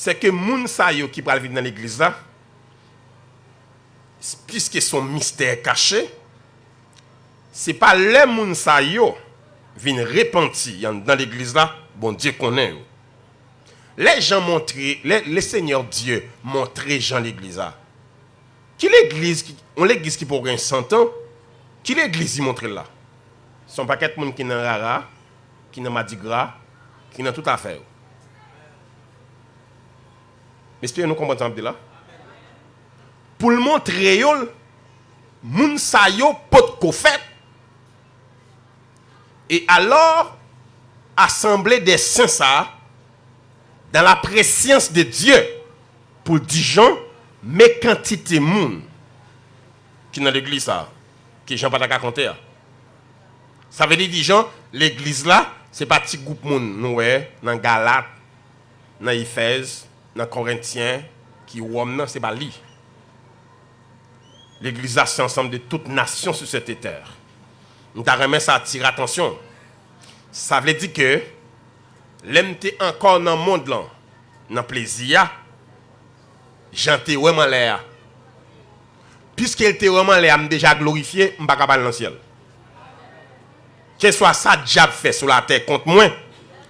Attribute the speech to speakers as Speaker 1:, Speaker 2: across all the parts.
Speaker 1: c'est que moun sa yo qui pral vivre dans l'église là, puisque son mystère caché, c'est pas les moun sa yo viennent repentir dans l'église là, bon Dieu connaît. Les gens montré, les seigneurs Dieu montré Jean l'église là. Qui l'église, on l'église qui pour 100 ans, qui l'église y montre là? Son paquet de monde qui dans rara, qui dans Mardi Gras, qui dans toute affaire. J'espère nous comprenons là. Pour le montrer yo, moun sa yo pot ko fait. Et alors assembler des saints ça dans la présence de Dieu pour dire gens mais quantité moun qui dans l'église ça qui Jean pas ta compter. Ça veut dire gens l'église là c'est pas petit groupe moun nous ouais dans Galate, dans Éphèse, dans Corinthiens qui Rome non c'est pas lui. L'église là c'est ensemble de toutes nations sur cette terre. Nous t'a remis ça attirer attention. Ça veut dire que l'aime encore dans le monde là, dans plaisir, j'étais vraiment l'air. Puisqu'il était vraiment l'air, déjà glorifié, je ne peux pas aller dans le ciel. Que soit ça, diable fait sur la terre contre moi,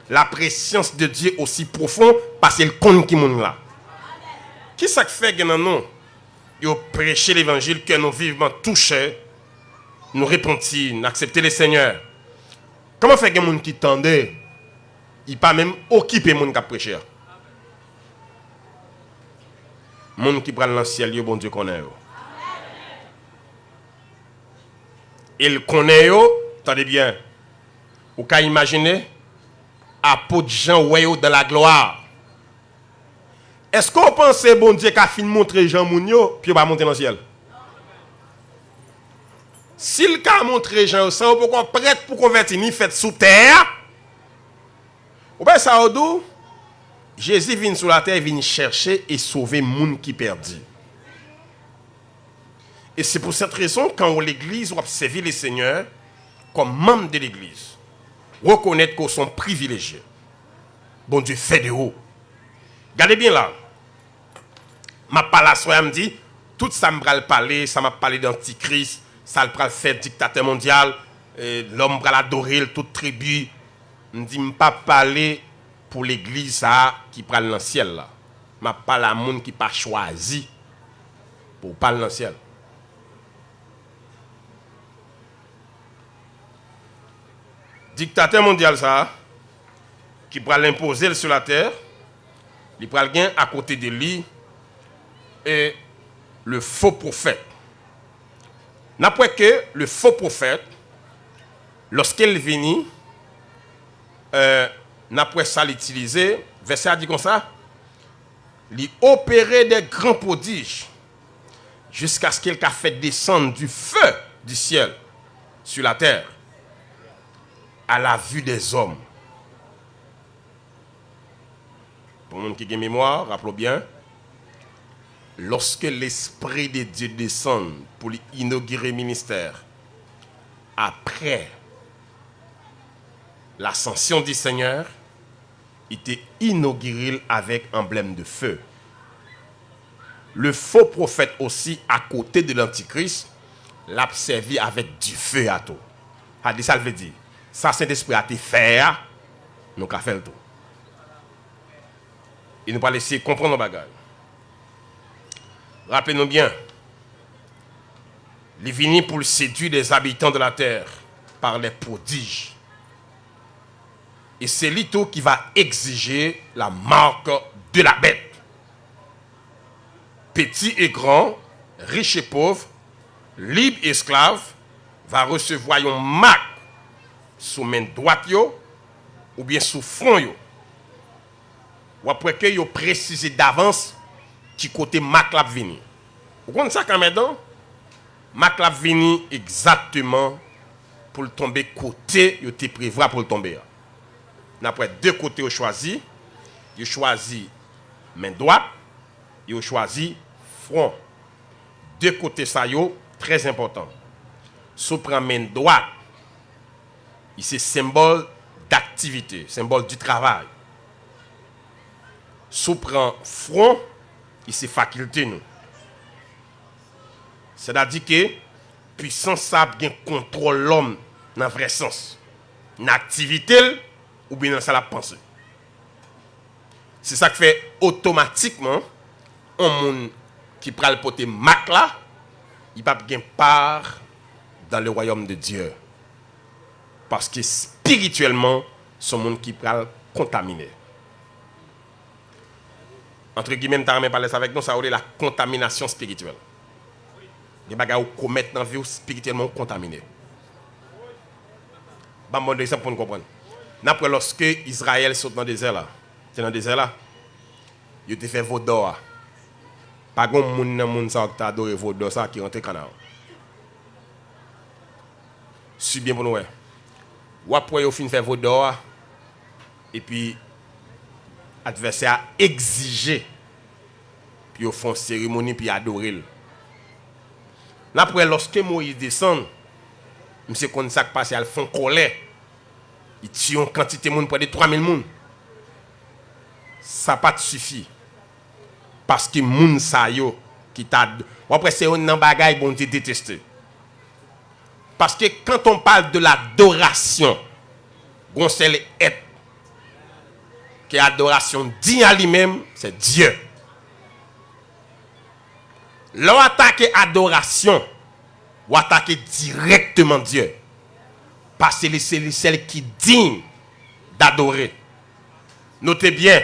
Speaker 1: la présence de Dieu aussi profonde, parce qu'il compte qui est là. Qui ça fait que nous, nous prêcher l'évangile, que nous vivement touchés, nous repentir, nous accepter le Seigneur. Comment fait que les gens qui tendent, ils pas même occupé les gens qui prêchent. Les gens qui prennent dans le ciel, bon Dieu connaît. Il connaît, attendez bien, vous pouvez imaginer, apôtre Jean Ouéo dans la gloire. Est-ce qu'on pense que bon Dieu qui a fini de montrer Jean Mounio, puis il va monter dans le ciel? S'il a montré Jean, ça pour qu'on prête pour convertir, ni fait sous terre. Ou bien ça ou Jésus vient sur la terre, il vient chercher et sauver les gens qui perdus. Et c'est pour cette raison quand l'église va servir les seigneurs comme membre de l'église, reconnaître qu'ils sont privilégiés. Bon Dieu fait de haut. Regardez bien là. Ma parole me dit tout ça me parler, ça m'a parlé d'antichrist. Ça le fait dictateur mondial, l'homme va l'adorer, toute tribu. Je ne dis pas parler pour l'église qui prend dans le ciel. Là. Je parle à monde qui n'a pas choisi pour parler dans le ciel. Dictateur mondial, ça, qui prend l'imposer sur la terre, il prend le gain à côté de lui et le faux prophète. N'après que le faux prophète, lorsqu'il vient, n'après ça l'utiliser, verset a dit comme ça, il opérait des grands prodiges jusqu'à ce qu'il ait fait descendre du feu du ciel sur la terre à la vue des hommes. Pour les gens qui ont mémoire, rappelez bien, lorsque l'Esprit de Dieu descend pour inaugurer le ministère, après l'ascension du Seigneur, il était inauguré avec emblème de feu. Le faux prophète aussi, à côté de l'Antichrist, l'a servi avec du feu à tout. Ça veut dire, ça Saint-Esprit a été fait, nous avons fait le tout. Il nous pas laissé comprendre nos bagages. Rappelez-nous bien, il est venu pour séduire les habitants de la terre par les prodiges. Et c'est lui tout qui va exiger la marque de la bête. Petit et grand, riche et pauvre, libre et esclave, va recevoir une marque sous main droite ou bien sous front yo. Ou après que yo précisé d'avance qui côté marque la venir. Vous comprenez ça quand même? Marque la venir exactement pour le tomber côté yo te prévoir pour le tomber. Après deux côtés au choisi, yo choisi main droite, yo choisi front. Deux côtés ça yo très important. Sous prend main droite, c'est symbole d'activité, symbole du travail. sous prend front, il s'est faculté nous. C'est-à-dire que puissance ça bien contrôle l'homme dans le vrai sens. Une activité ou bien dans ça la pensée. C'est ça qui fait automatiquement un monde qui prend le poté mac là, il va bien part dans le royaume de Dieu. Parce que spirituellement, c'est un monde qui prend contaminé. Entre guillemets, tu as parlé ça avec nous, ça veut la contamination spirituelle. Les bagages qu'on commet dans la vie spirituellement contaminés. Bon exemple pour nous comprendre. Après, lorsque Israël saute dans le désert là, c'est dans le désert là, il a fait vaudor. Pas de monde dans le monde qui a adoré vaudor ça qui rentre au canal. C'est bien pour nous. Ou après, il fait vaudor et puis l'adversaire a exigé puis ils font cérémonie puis adorer. Après, lorsque Moïse descend, monsieur qu'on ça qui passe, ils font colère. Ils tuent une quantité de monde, près de 3000 personnes. Ça n'a pas suffi. Parce que les gens qui t'a. Après, c'est un bagage bon te détester. Parce que quand on parle de l'adoration, on sait être que l'adoration dit à lui-même, c'est Dieu. L'on attaque adoration, ou attaquer directement Dieu. Parce que c'est celle qui digne d'adorer. Notez bien,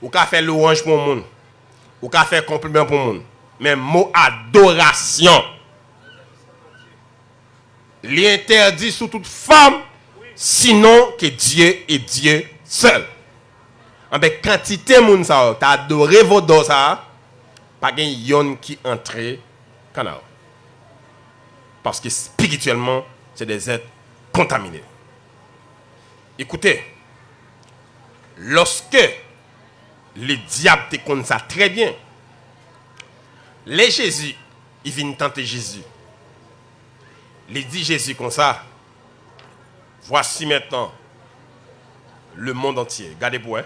Speaker 1: ou qu'à faire louange pour le monde, ou qu'à faire compliment pour le monde. Mais mot adoration, l'interdit sous toute forme, sinon que Dieu est Dieu seul. Avec quantité de monde, tu as adoré vos dos, ça, pas de yon qui entre canal. Parce que spirituellement, c'est des êtres contaminés. Écoutez, lorsque les diables te connaissent ça très bien, les Jésus, ils viennent tenter Jésus. Il dit Jésus comme ça, voici maintenant le monde entier. Regardez pour eux.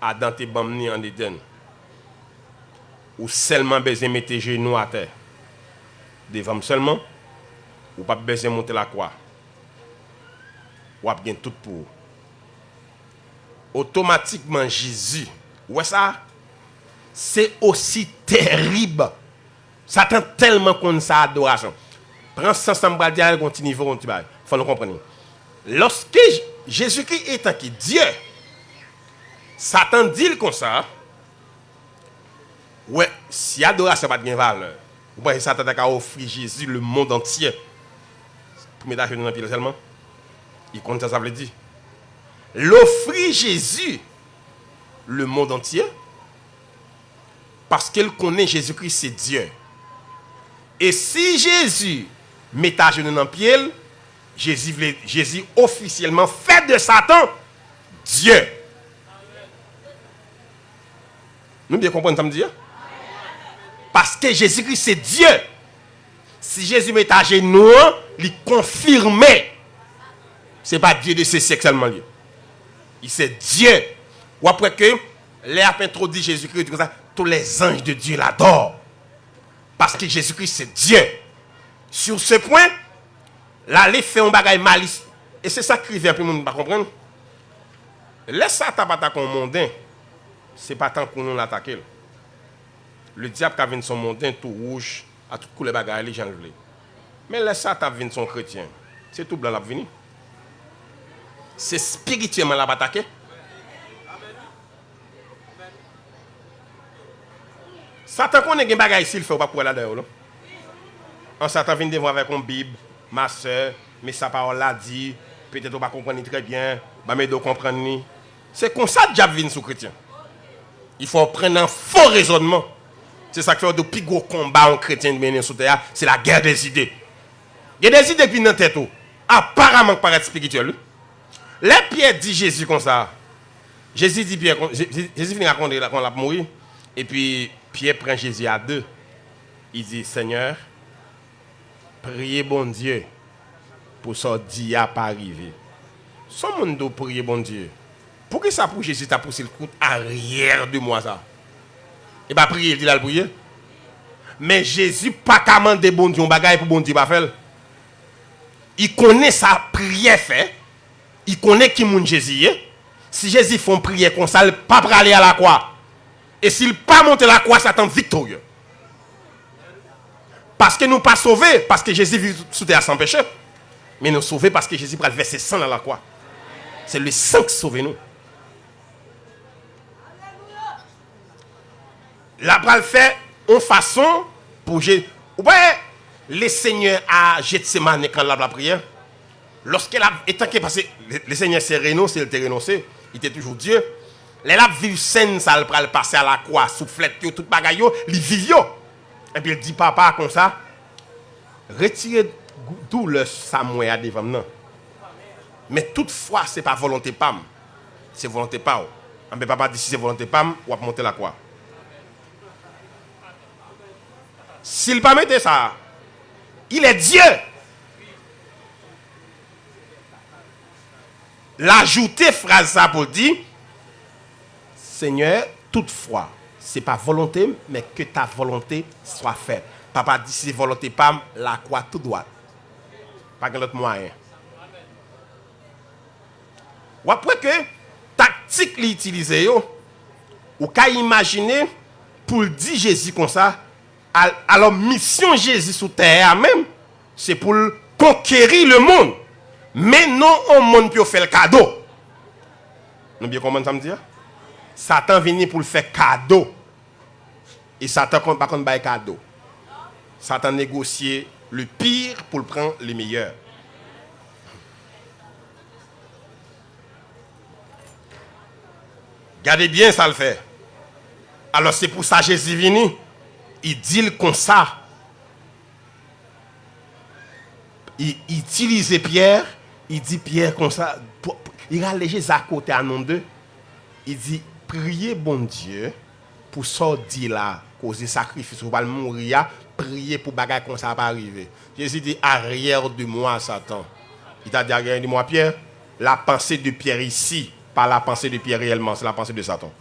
Speaker 1: Adam te bamni en Éden. Ou seulement besoin de mettre tes genoux à terre. Devant seulement, ou pas besoin de monter la croix. Ou bien tout pour. Automatiquement Jésus, ouais ça, c'est aussi terrible. Satan tellement qu'on sa adoration. Prends ça ensemble, dire à un niveau, il faut nous comprendre. Lorsque Jésus-Christ est en qui Dieu, Satan dit comme ça, ouais, si adoration n'a pas de valeur, vous voyez, Satan a offert Jésus le monde entier. Pour mettre dans le pied seulement, il compte ça veut dire. L'offrir Jésus le monde entier, parce qu'il connaît Jésus-Christ, c'est Dieu. Et si Jésus met à genoux dans le pied, Jésus officiellement fait de Satan Dieu. Nous bien comprenons ça me dire? Parce que Jésus-Christ c'est Dieu. Si Jésus met à genoux, il confirme. Ce n'est pas Dieu de ses sexuellement lié. Il c'est Dieu. Ou après que les a introduit Jésus-Christ, tous les anges de Dieu l'adorent. Parce que Jésus-Christ c'est Dieu. Sur ce point, là, les fait un bagage malice. Et c'est ça qui vient, puis le monde ne va pas comprendre. Laisse ça taper comme mondain. Ce n'est pas tant qu'on nous l'attaque. Le diable qui a vu son mondain tout rouge, à tout coup les bagages, les gens le voulaient. Mais laisse ça taper son chrétien. C'est tout blanc la venir. C'est spirituellement la attaqué. Satan connaît des bagages ici, il fait pas pour là-dedans. En Satan vient devant avec une Bible, ma soeur, mais sa parole l'a dit, peut-être on va comprendre très bien, mais on comprendre. C'est comme ça que diable vient sous chrétien. Il faut prendre un faux raisonnement. C'est ça qui fait de plus gros combat en chrétien de mener sous terre, c'est la guerre des idées. Il y a des idées qui viennent dans la tête, apparemment qui paraissent spirituelles. Les Pierre dit Jésus comme ça. Jésus dit Pierre, Jésus finit raconter qu'on l'a mourir. Et puis Pierre prend Jésus à deux. Il dit Seigneur, priez bon Dieu pour ça dia pas arriver. Son monde doit prier bon Dieu. Pour que ça pour Jésus t'a poussé le coup arrière de moi ça. Et pas prier, il dit là le prier. Mais Jésus pas qu'à demander bon Dieu un bagage pour bon Dieu pas faire. Il connaît sa prière fait. Il connaît qui mon Jésus est. Si Jésus font prière comme ça, il pas aller à la croix. Et s'il pas monter la croix, Satan victorieux. Parce que nous pas sauvés parce que Jésus vit sous terre sans péché. Mais nous sauvés parce que Jésus va verser sang dans la croix. C'est le sang qui sauve nous. La bral fait en façon pour Jésus. Ouais, le Seigneur a Gethsemane quand la prière. Lorsqu'elle a été passé, le Seigneur s'est renoncé, il était renoncé, il était toujours Dieu. Elle a vu scène, ça le passer à la croix, soufflette, tout bagaille, il vit. Et puis il dit papa comme ça, retirez tout le Samuel à devant nous. Mais toutefois, ce n'est pas volonté pam. C'est volonté pas. Mais papa dit si c'est volonté pam, on va monter la croix. S'il pas mettre ça, il est Dieu. L'ajouter phrase ça pour dire Seigneur, toutefois, ce n'est pas volonté, mais que ta volonté soit faite. Papa dit si c'est volonté pam, la croix tout droit. Pas de l'autre moyen. Ou après que tactique l'utiliser, ou qu'à imaginer pour dire Jésus comme ça, alors mission Jésus sur terre même, c'est pour conquérir le monde. Mais non au monde pour faire le cadeau. Nous bien comment ça me dit? Satan vient pour le faire cadeau. Et Satan ne pas faire cadeau. Satan négocie le pire pour prendre le meilleur. Regardez bien ça le fait. Alors c'est pour ça Jésus venu. Il dit comme ça. Il utilise Pierre. Il dit Pierre comme ça. Il a léger à côté à nom d'eux. Il dit priez bon Dieu pour sortir là, causer sacrifice pour pas mourir. Priez pour bagaille comme ça pas arriver. Jésus dit arrière de moi Satan. Il t'a dit arrière de moi Pierre. La pensée de Pierre ici, pas la pensée de Pierre réellement, c'est la pensée de Satan.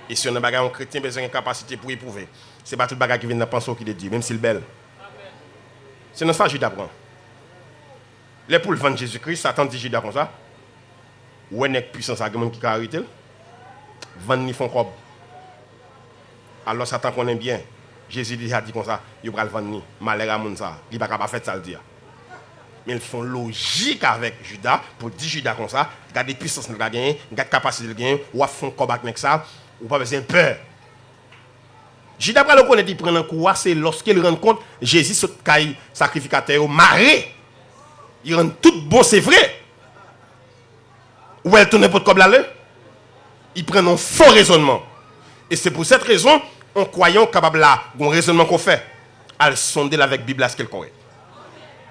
Speaker 1: Et si on a bagaille un chrétien besoin de capacité pour éprouver. C'est pas tout bagaille qui vient de penser qu'il est dit, même s'il est belle. C'est notre ça Judas prend. Les pour le vendre Jésus-Christ, Satan dit Judas comme ça. Ou est puissance à quelqu'un qui a arrêté. Vendre ni font cob. Alors Satan connaît bien. Jésus a dit comme ça, il va le vendre ni. Malheur à moun ça. Il va pas faire ça le dire. Mais ils font logique avec Judas pour dire Judas comme ça, garder puissance de gagner, garder capacité de gagner, ou à fond combat avec ça, ou pas besoin de peur. Judas après le connaître, il prend un coup, c'est lorsqu'il rend compte Jésus ce sacrificateur maré. Il rend tout bon, c'est vrai. Ou elle tourne pour comme là, il prend un faux raisonnement. Et c'est pour cette raison, en croyant capable là, un raisonnement qu'on fait, à le sonder avec la Bible à ce qu'elle correct.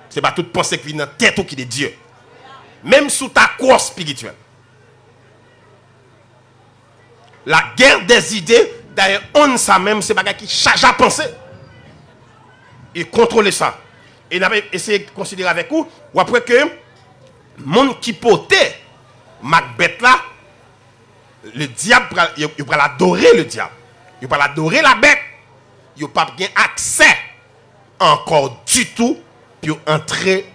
Speaker 1: Ce n'est pas toute pensée qui vient dans la tête ou qui est Dieu. Même sous ta course spirituelle. La guerre des idées, d'ailleurs, on ça même, c'est pas qui charge à penser. Et contrôler ça. Et on a essayé de considérer avec vous, ou après que, le monde qui potait Macbeth là, le diable, il va l'adorer le diable. Il va l'adorer la bête. Il n'a pas bien accès encore du tout pour entrer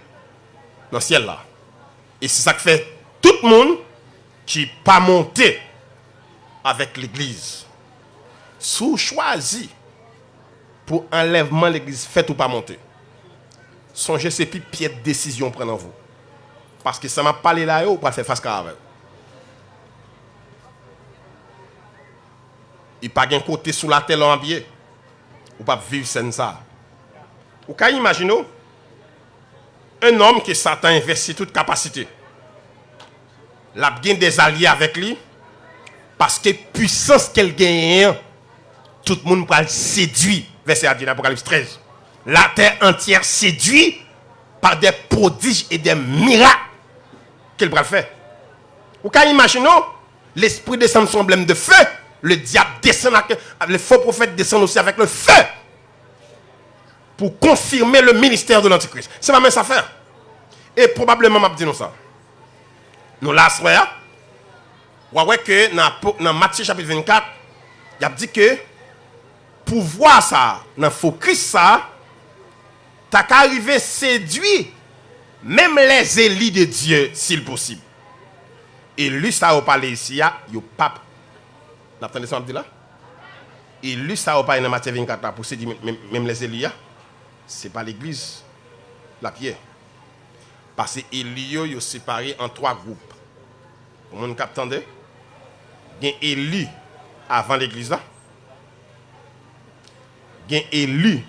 Speaker 1: dans le ciel là. Et c'est ça que fait tout le monde qui n'est pas monté avec l'église. Sous choisi pour enlèvement l'église, fait ou pas monter. Songez ces pieds de décision prendre en vous. Parce que ça m'a parlé là, ou pas faire face avec. Il n'y a pas un côté sous la terre en biais. Ou pas vivre sans ça. Ou quand imaginez un homme que Satan investit toute capacité. Il a bien des alliés avec lui. Parce que puissance qu'elle gagne, tout le monde va le séduire. Verset à l'Apocalypse 13. La terre entière séduite par des prodiges et des miracles qu'elle va faire. Ou quand imaginez l'esprit descend son emblème de feu. Le diable descend, le faux prophète descend aussi avec le feu pour confirmer le ministère de l'Antichrist. C'est ma même affaire. Et probablement, m'a dit nous ça. Nous la soirée, Vous voyez que dans Matthieu chapitre 24, il a dit que pour voir ça, dans le focus ça, tu as qu'à arriver à séduire même les élites de Dieu, s'il possible. Et lui, ça a parlé ici, il y a pape. Vous entendez ça, là? Et lui, ça a parlé dans Matthieu 24 pour séduire même les élites. Ce n'est pas l'église, la pierre. Parce que Élie est séparé en 3 groupes. Pour mon cap, attendez. Il y a Élie avant l'église là. Il y a Élie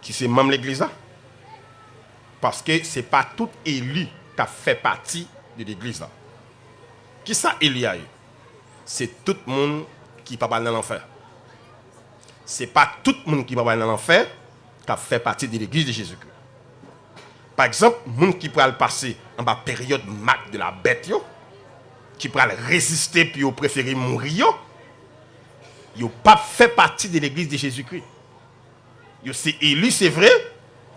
Speaker 1: qui c'est même l'église là. Parce que ce n'est pas tout Élie qui a fait partie de l'église là. Qui ça Élie a eu? C'est tout le monde qui ne peut pas aller dans l'enfer. Ce n'est pas tout le monde qui ne peut pas aller dans l'enfer qui a fait partie de l'église de Jésus-Christ. Par exemple, les gens qui pourraient passer en bas période marque de la bête, qui pourraient résister puis ils préfèrent mourir, ils n'ont pas fait partie de l'église de Jésus-Christ. Ils sont élus, c'est vrai,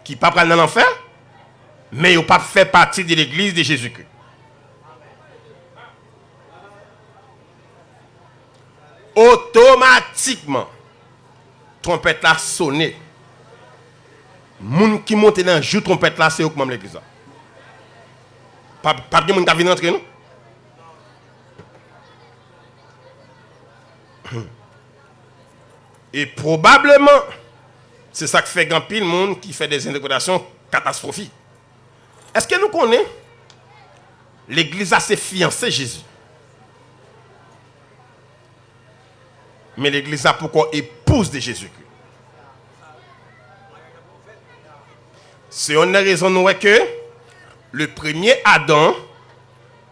Speaker 1: qui ne peuvent pas aller dans l'enfer, mais ils n'ont pas fait partie de l'église de Jésus-Christ. Automatiquement, trompette a sonné. Moun qui monte dans le jour trompette là, c'est eux qui m'ont l'église. Pas de moun qui vient rentrer, non? Et probablement, c'est ça qui fait grand pile monde qui fait des interprétations catastrophiques. Est-ce que nous connaissons l'église a ses fiancés Jésus? Mais l'église a pourquoi épouse de Jésus-Christ. C'est une raison nous que le premier Adam,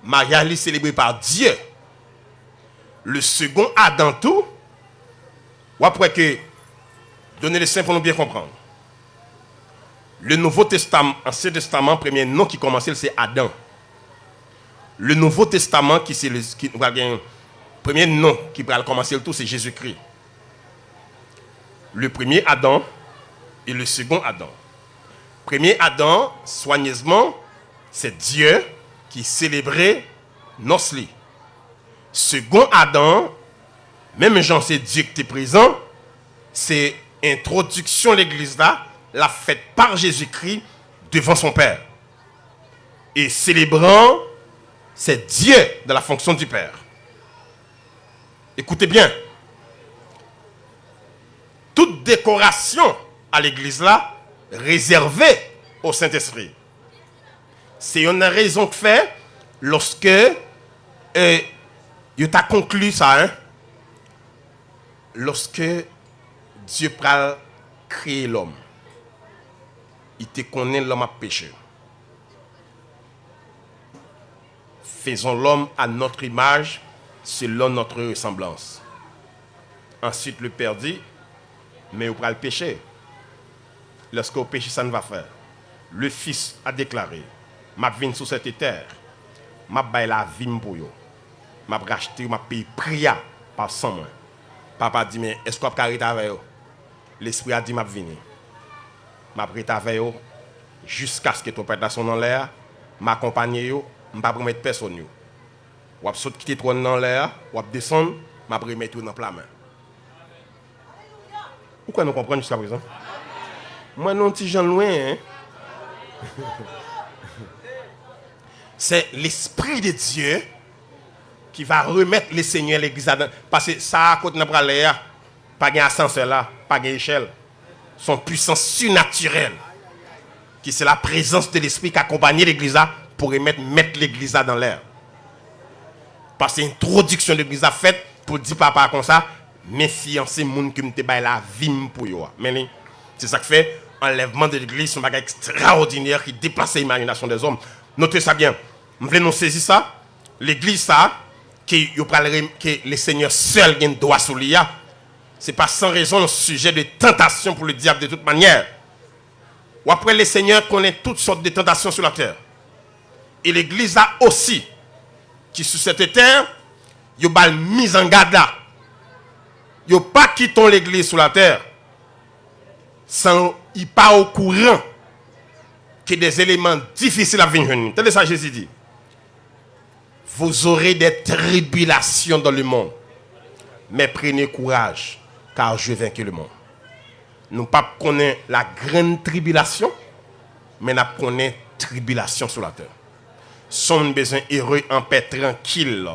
Speaker 1: mariage célébré par Dieu. Le second Adam tout, ou après que donner les saints pour nous bien comprendre. Le Nouveau Testament, Ancien Testament, premier nom qui commençait c'est Adam. Le Nouveau Testament qui c'est le premier nom qui va commencer le tout c'est Jésus-Christ. Le premier Adam et le second Adam. Premier Adam, soigneusement, c'est Dieu qui célébrait Nosli. Second Adam, même Jean, c'est Dieu qui est présent, c'est introduction de l'église là, la faite par Jésus-Christ devant son Père. Et célébrant, c'est Dieu dans la fonction du Père. Écoutez bien. Toute décoration à l'église là, réservée au Saint-Esprit. C'est une raison que fait lorsque il t'a conclu ça, hein? Lorsque Dieu a créé l'homme, il te connaît l'homme a péché. Faisons l'homme à notre image, selon notre ressemblance. Ensuite, le Père dit, mais vous prenez le péché. Lorsque vous péchez, ça ne va faire. Le Fils a déclaré, je viens sur cette terre, je vais la vie pour vous. Je vais racheter, je vais payer prix par 100 mois. Papa dit, mais est-ce que vous avez avec vous? L'Esprit a dit, je vais venir. Je vais arrêter avec vous jusqu'à ce que ton père soit dans l'air, m'accompagner, je ne vais pas promettre personne. Vous avez quitter le trône dans l'air, vous avez descendre, je vais remettre tout dans la main. Pourquoi nous comprenons jusqu'à présent? Moi, non, petit Jean loin. Hein? C'est l'Esprit de Dieu qui va remettre les seigneurs à l'église. Parce que ça, quand on a l'air, pas d'ascenseur là, pas d'échelle. Son puissance surnaturelle, qui c'est la présence de l'Esprit qui accompagne l'église pour mettre l'église dans l'air. Parce que l'introduction de l'église faite pour dire papa comme ça, mes fiancés, moun qui me te baille la vie pour yo. Mais c'est ça qui fait enlèvement de l'église, c'est un bagage extraordinaire qui dépasse l'imagination des hommes. Notez ça bien. Nous voulons nous saisir ça. L'église ça, que les seigneurs seuls ont droit sur l'IA. Ce n'est pas sans raison un sujet de tentation pour le diable de toute manière. Ou après les seigneurs connaissent toutes sortes de tentations sur la terre. Et l'église a aussi, qui sur cette terre, il y a une mise en garde là. Il n'y a pas quitté l'église sur la terre sans il pas au courant que des éléments difficiles à venir. Tel ça Jésus dit. vous aurez des tribulations dans le monde. Mais prenez courage, car je vaincu le monde. Nous ne connaissons pas la grande tribulation, mais nous connaissons tribulation sur la terre. Sommes besoin heureux en paix tranquille.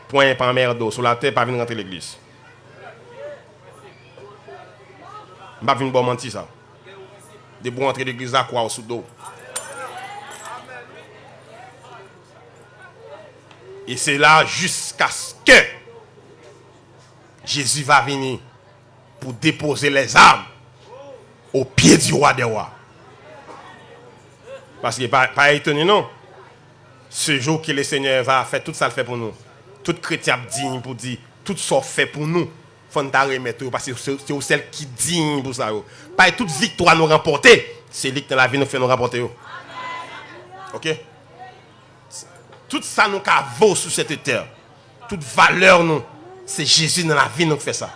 Speaker 1: Point par merde sur la terre, pas venir rentrer l'église. Je ne vais pas venir mentir ça. De bon entrer l'église à quoi au sous d'eau. Et c'est là jusqu'à ce que Jésus va venir pour déposer les armes au pied du roi des rois. Parce que pas étonné non. Ce jour que le Seigneur va faire tout ça le fait pour nous. Tout chrétien digne pour dire tout ça fait pour nous. Faut nous remettre parce que c'est celle qui digne pour ça. Pas toute victoire nous remporter, c'est lui qui dans la vie nous fait nous remporter. OK? Tout ça nous vaut sur cette terre. Toute valeur nous, c'est Jésus dans la vie nous fait ça.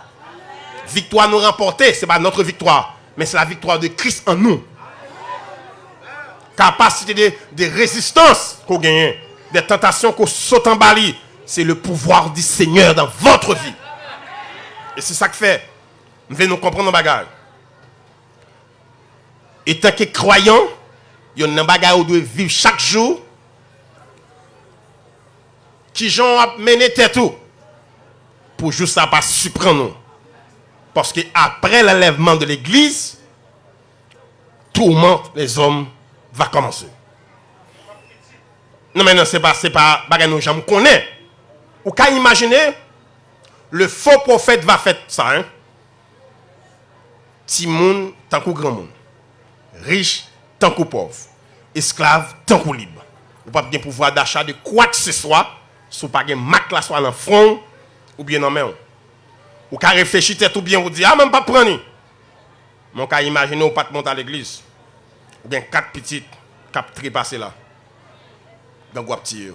Speaker 1: Victoire nous remporter, c'est pas notre victoire, mais c'est la victoire de Christ en nous. Capacité de résistance qu'on gagne, des tentations qu'on saute en bali, c'est le pouvoir du Seigneur dans votre vie. Et c'est ça que fait. Nous venons comprendre nos bagages. Et tant que croyants, il y a un bagage où doit vivre chaque jour. Qui j'ont mené tête tout. Pour juste ça pas surprendre nous. Parce que après l'enlèvement de l'église, tourment les hommes va commencer. Non mais non, c'est pas bagage nous jamais connaît. Ou qu'à imaginer le faux prophète va faire ça hein. Petit monde tant que grand monde. Riche tant que pauvre. Esclave tant que libre. Ou pas bien pouvoir d'achat de quoi que ce soit, sous pas gen mac la soit dans front ou bien dans main. Ou qu'à réfléchir tout bien ou dire ah même pas prendre. Mon cas imaginer ou pas monter à l'église. Ou bien quatre petites cap trépasser là. Dans quoi petit.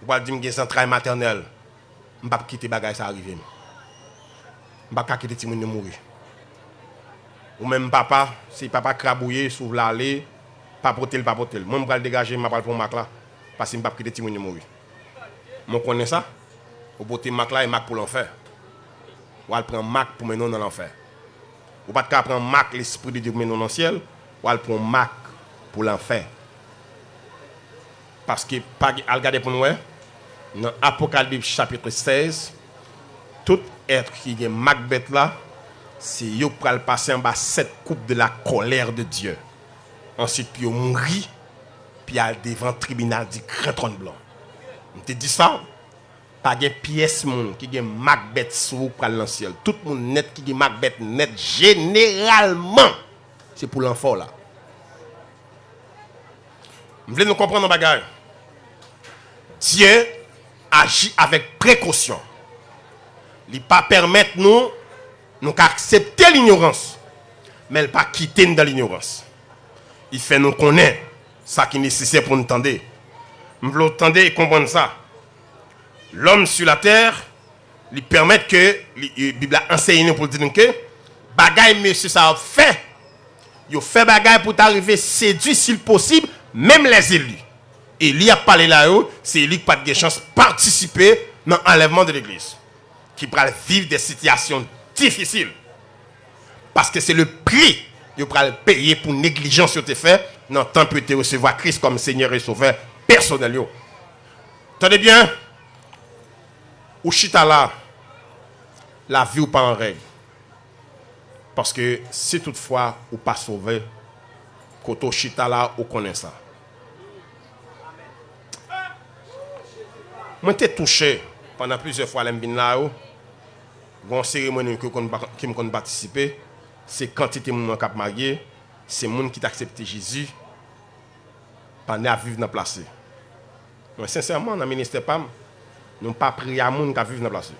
Speaker 1: Ou pas dire m'gen centrale maternelle. M'pas quitter bagay ça arriver. M'pas quitter ti moun mourir. Ou même papa, si papa crabouiller sous l'allée, pas potel. Moi m'pa le dégager, m'a pas pour mac là parce que m'pas quitter ti moun mourir. Mon connaît ça. Ou poter mac là et mac pour l'enfer. Ou al prend mac pour mener dans l'enfer. Ou pas prendre mac l'esprit de Dieu mener dans le ciel, ou al prend mac pour l'enfer. Parce que pas al regarder pour nous dans Apocalypse chapitre 16, tout être qui est Macbeth là, c'est yo pral passer en bas 7 coupes de la colère de Dieu. Ensuite puis yo mourir, puis al devant le tribunal du grand trône blanc. On te dit ça, pas de pièce moun qui gen Macbeth sous pral dans ciel. Tout monde net qui gen Macbeth net généralement c'est pour l'enfant là. Vous voulez nous comprendre nos bagages? Dieu agit avec précaution. Il ne pas permettre nous accepter l'ignorance, mais il ne pas quitter nous dans l'ignorance. Il fait nous connaître ça qui est nécessaire pour nous entendre. Nous voulons entendre et comprendre ça. L'homme sur la terre, il permet que la Bible a enseigné pour dire que bagaille monsieur ça a fait. Il fait bagaille pour t'arriver séduit s'il possible, même les élus. Et lui a parlé là-haut, c'est lui qui n'a pas de chance de participer dans l'enlèvement de l'église. Qui va vivre des situations difficiles. Parce que c'est le prix que va payer pour négligence que tu fait dans le temps que tu recevoir Christ comme Seigneur et Sauveur personnel. Attendez bien, ou chita là, la vie ou pas en règle. Parce que si toutefois ou pas sauvé, quand on chita là, on connaît ça. Moi, j'ai touché pendant plusieurs fois à l'embin une cérémonie qui me participer, c'est quantité de gens qui ont marié, c'est les gens qui ont accepté Jésus, pendant à vivre dans la place. Mais sincèrement, dans le ministère PAM, nous n'avons pas prié à les gens qui vivent dans la place.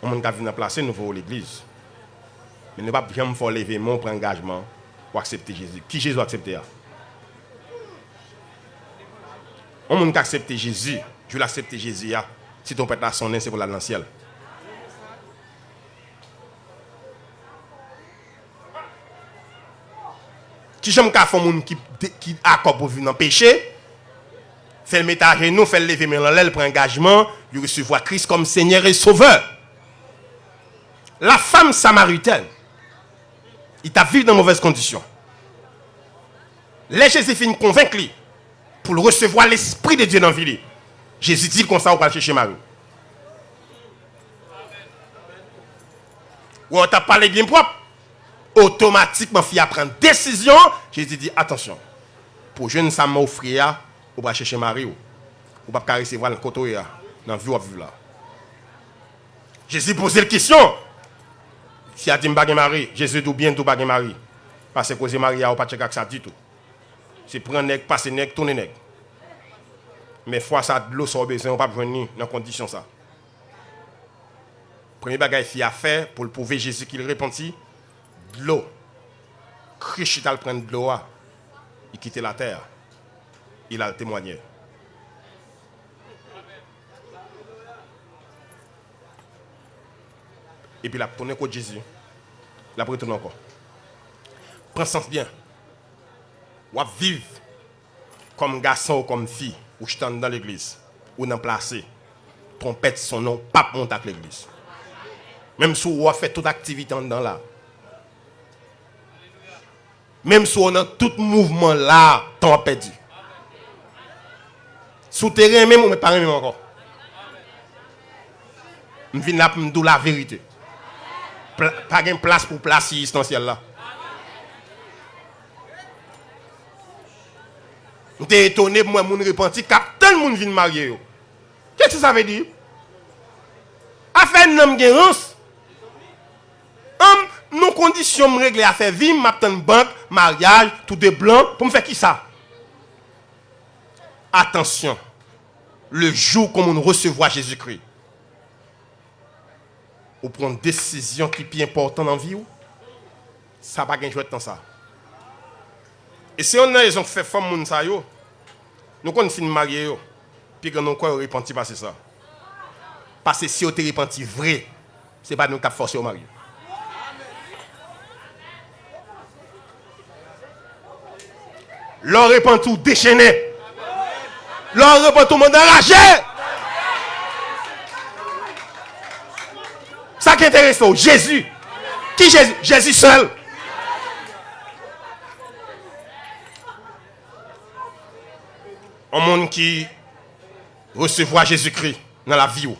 Speaker 1: Les gens qui vivent dans la place, nous voulons l'église. Mais nous ne pouvons pas jamais faire lever mon engagement pour accepter Jésus. Qui Jésus a accepté? Les gens qui ont accepté Jésus, je vais accepter Jésus. Si ton père a son nom, c'est pour aller dans le ciel. Qui j'aime qu'à faire monde qui accorde pour vivre dans le péché, Fait le mettre à genoux, fait le lever mais l'aile pour engagement, de recevoir Christ comme Seigneur et Sauveur. La femme samaritaine, il t'a vécu dans de mauvaises conditions. Les Jésus finit convaincre lui pour recevoir l'Esprit de Dieu dans la vie. Jésus dit comme ça, on va chercher Marie. Ou on t'a parlé bien propre. Automatiquement, il a prendre décision. Jésus dit attention. Pour jeune ça m'a offert, on va chercher Marie. On va pas recevoir le côté dans la vie ou là. Jésus pose la question. Si a dit m'bagé Marie, Jésus dit bien tout bagé Marie. Parce que cause Marie a pas checker ça du tout. C'est prendre nèg, passer nèg, tourner nèg. Mais fois ça de l'eau sans besoin, on pas venir dans condition ça. Premier bagage qu'il a fait pour le prouver Jésus qu'il repentit, de l'eau. Christ il prendre de l'eau, il quitte la terre. Il a témoigné. Et puis il a tourné contre Jésus. Il a retourné encore. Prends sens bien. Ou à vivre comme garçon ou comme fille, ou je dans l'église, ou dans placé. Trompette son nom, pas monter à l'église. Même si on a fait toute activité dans là. Même si on a tout mouvement là, temps perdu. Souterrain même, on ne met pas même encore. Je viens là pour me dire la vérité. Pas de place pour place essentielle là. Je suis étonné pour moi, mon repenti, captain moun vient marier. Qu'est-ce que ça veut dire? Affaire n'homme guérance. Nos conditions me régler à faire vie, m'attendre banque, mariage, tout de blanc, pour me faire qui ça? Attention. Le jour comme on recevoir Jésus-Christ. Ou prendre une décision qui est plus importante dans la vie, ça va pas gagner dans ça. Et si on a raison fait femme moun sa yo, nous qu'on fin marié yo, puis que nous quoi repenti passer ça. Parce que si on te repenti vrai, c'est pas nous qui forcer au mariage. Leur repenti ou déchaîné. Leur repenti ou monde enragé. Ça qui est intéressant, Jésus. Qui Jésus? Jésus seul. Un monde qui recevra Jésus-Christ dans la vie.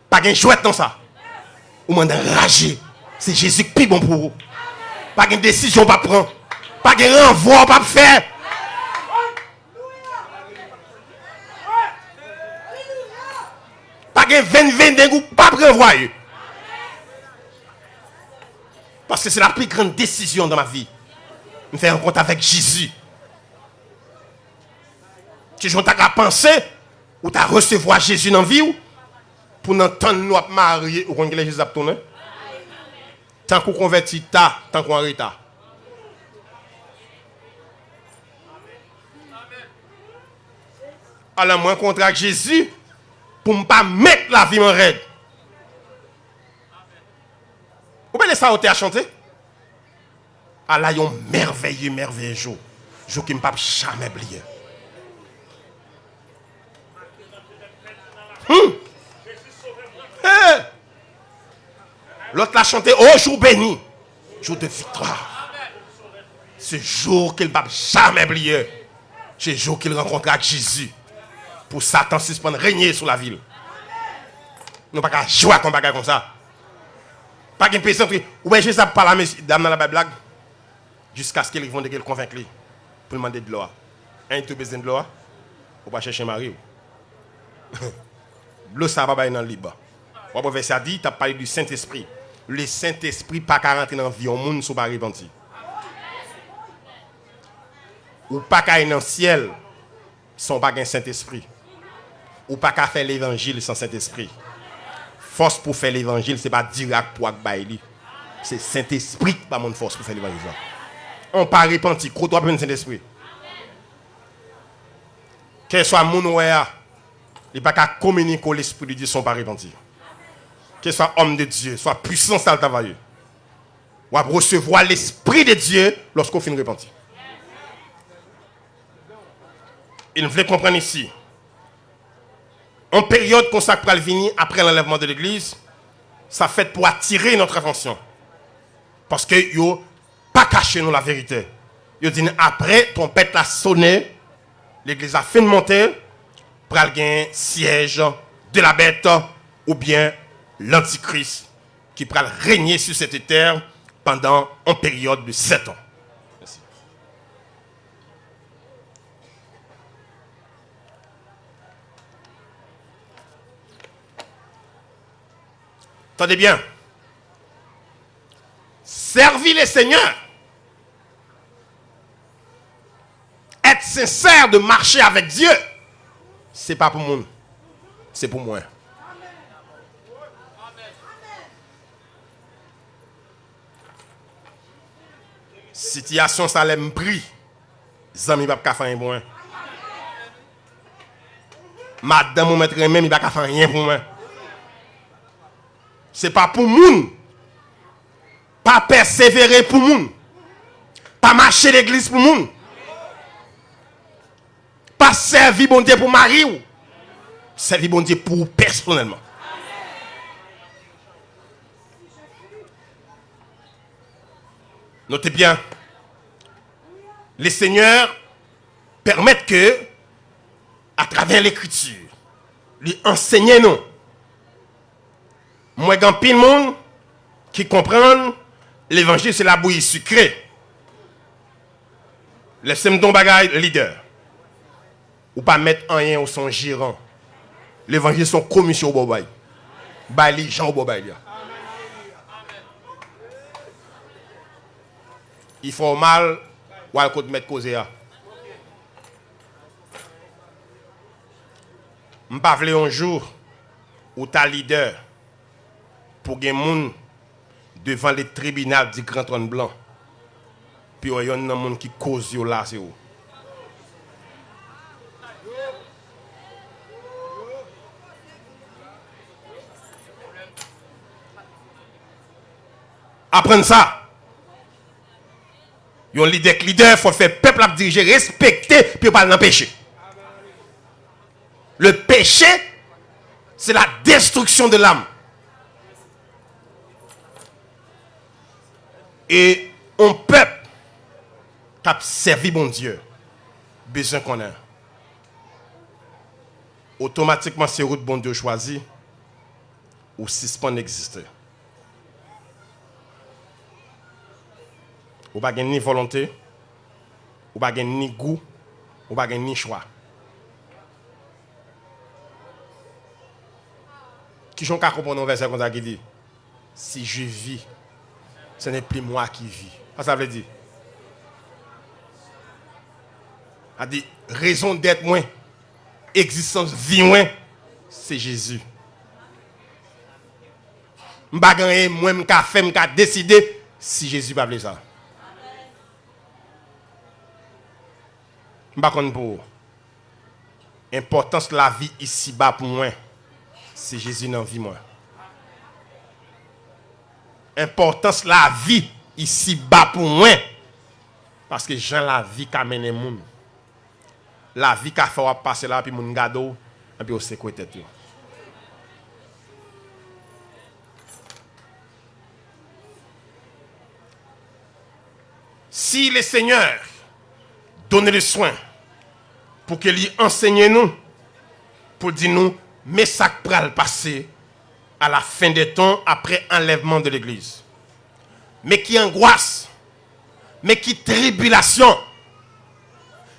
Speaker 1: Pas de jouet dans ça. Ou monde enragé. C'est Jésus qui est bon pour vous. Pas de décision pas prendre. Pas de renvoi pas faire. Pas de 20 ou pas renvoyer. Parce que c'est la plus grande décision dans ma vie. Me faire rencontre avec Jésus. Si je t'ai pensé, ou t'as recevoir Jésus dans la vie, pour n'entendre nous marier, ou qu'on Jésus a tourné. Tant qu'on convertit, tant qu'on arrête. Alors, moi, contre avec Jésus, pour ne pas mettre la vie en règle. Vous pouvez laisser ça à chanter? Alors, il y a un merveilleux jour. Jour qui ne peut jamais oublier. L'autre l'a chanté, oh jour béni, jour de victoire. Ce jour qu'il ne va jamais oublier. C'est le jour qu'il rencontrera Jésus. Pour Satan suspendre régner sur la ville. Nous ne pouvons pas jouer comme bagage comme ça. Pas qu'une personne qui, ou bien Jésus parle à la dame dans la blague, jusqu'à ce qu'ils vont le convaincre pour demander de l'eau. Un tout besoin de l'eau, on va chercher Marie. L'eau, ça va pas dans le libre. On va verser dit, tu as parlé du Saint-Esprit. Le Saint-Esprit pas qu'à rentrer dans la vie, au monde ne pas repenti. Ou pas qu'à aller dans le ciel sans pas un Saint-Esprit. Ou pas qu'à faire l'évangile sans Saint-Esprit. Force pour faire l'évangile, ce n'est pas direct pour Akbaïli. C'est Saint-Esprit qui pas mon force pour faire l'évangile. On pas repenti, crois toi pour le Saint-Esprit. Quel soit mon ouéa, il n'y a pas qu'à communiquer l'Esprit de Dieu sans pas repenti. Quel soit homme de Dieu, soit puissance à travailler. Ou à recevoir l'Esprit de Dieu lorsqu'on finit repenti. il voulait comprendre ici. En période consacrée à venir après l'enlèvement de l'église, ça fait pour attirer notre attention. Parce que yo pas caché nous la vérité. Yo dit après trompette la sonné, l'église a fait de monter, pour un siège de la bête ou bien l'antichrist qui pourra régner sur cette terre pendant une période de 7 ans. Merci. Attendez bien. Servir les seigneurs. Être sincère de marcher avec Dieu. C'est pas pour moi. C'est pour moi. Situation ça l'aime pris. Zami pas ka faire rien pour moi. Madame ou maître même il pas ka faire rien pour moi. C'est pas pour moun. Pas persévérer pour moun. Pas marcher l'église pour moun. Pas servir bon Dieu pour mari ou. Servir bon Dieu pour personnellement. Notez bien. Les seigneurs permettent que, à travers l'écriture, lui enseigner nous. Moi, quand pile monde qui comprend l'évangile, c'est la bouillie sucrée. Laissez-moi donc bagaille leader. Ou pas mettre rien au son gérant. L'évangile son commission au bobaï. Bah les gens au bobaï. Il faut mal ou à côté mettre causé à. M'pas vle un jour où ta leader pour gen moun devant les tribunaux du grand trône blanc. Puis il y a un monde qui cause yo là c'est où. Apprendre ça. Yon leader, faut faire peuple à diriger, respecter, puis pas l'empêcher. Le péché, c'est la destruction de l'âme. Et un peuple qui a servi bon Dieu, besoin qu'on ait. Automatiquement, c'est route bon Dieu choisi, ou suspend n'existe. Ou pas ni volonté, ou pas ni goût, ou pas ni choix. Qui j'en comprendre un verset comme ça qui dit si je vis, ce n'est plus moi qui vis. Ça veut dire. A dit raison d'être moins, existence vie moins, c'est Jésus. M'pa gagner moi m'ka fait m'ka décider si Jésus pas veut ça. M'pa konn pour importance la vie ici bas pour moi. C'est Jésus dans vie moi. Importance la vie ici bas pour moi. Parce que Jean la vie qu'a mené moun. La vie qu'a fait passer là puis moun gado et puis au secouer tête. Si le Seigneur donne le soin pour qu'il lui enseigne nous, pour dire nous, mais ça pral passer à la fin des temps après enlèvement de l'église. Mais qui angoisse, mais qui tribulation.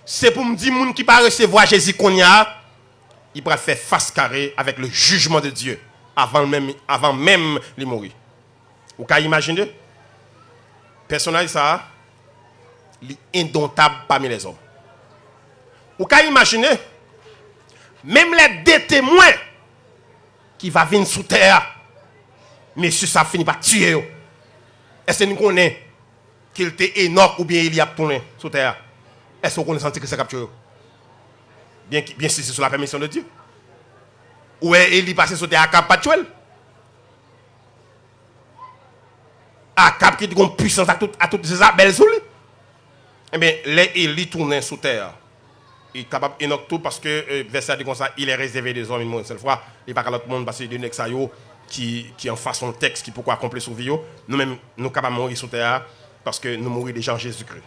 Speaker 1: C'est pour me dire, moun qui pas recevoir Jésus qu'on y a, il va faire face carré avec le jugement de Dieu avant même de mourir. Vous pouvez imaginer? Personnage ça, il est indomptable parmi les hommes. Vous pouvez imaginer? Même les deux témoins qui vont venir sous terre, monsieur, ça finit par tuer. Est-ce que nous connaissons qu'il était énorme ou bien il y a tourné sous terre? Est-ce que vous connaissez que c'est capturé? Bien si c'est sous la permission de Dieu. Ou est-il est passé sous terre à Cap Patuel? À Cap qui a une puissance à toutes ces belles sous lui. Eh bien, les Élie tournent sous terre. Il est capable Enoch tout parce que verset dit comme ça, il est réservé des hommes une seule fois. Il pas qu'à l'autre monde parce que de ça qui en façon texte qui pourquoi accomplir sur vie. Nous-mêmes nous capables de mourir sur terre parce que nous mourons déjà en Jésus-Christ.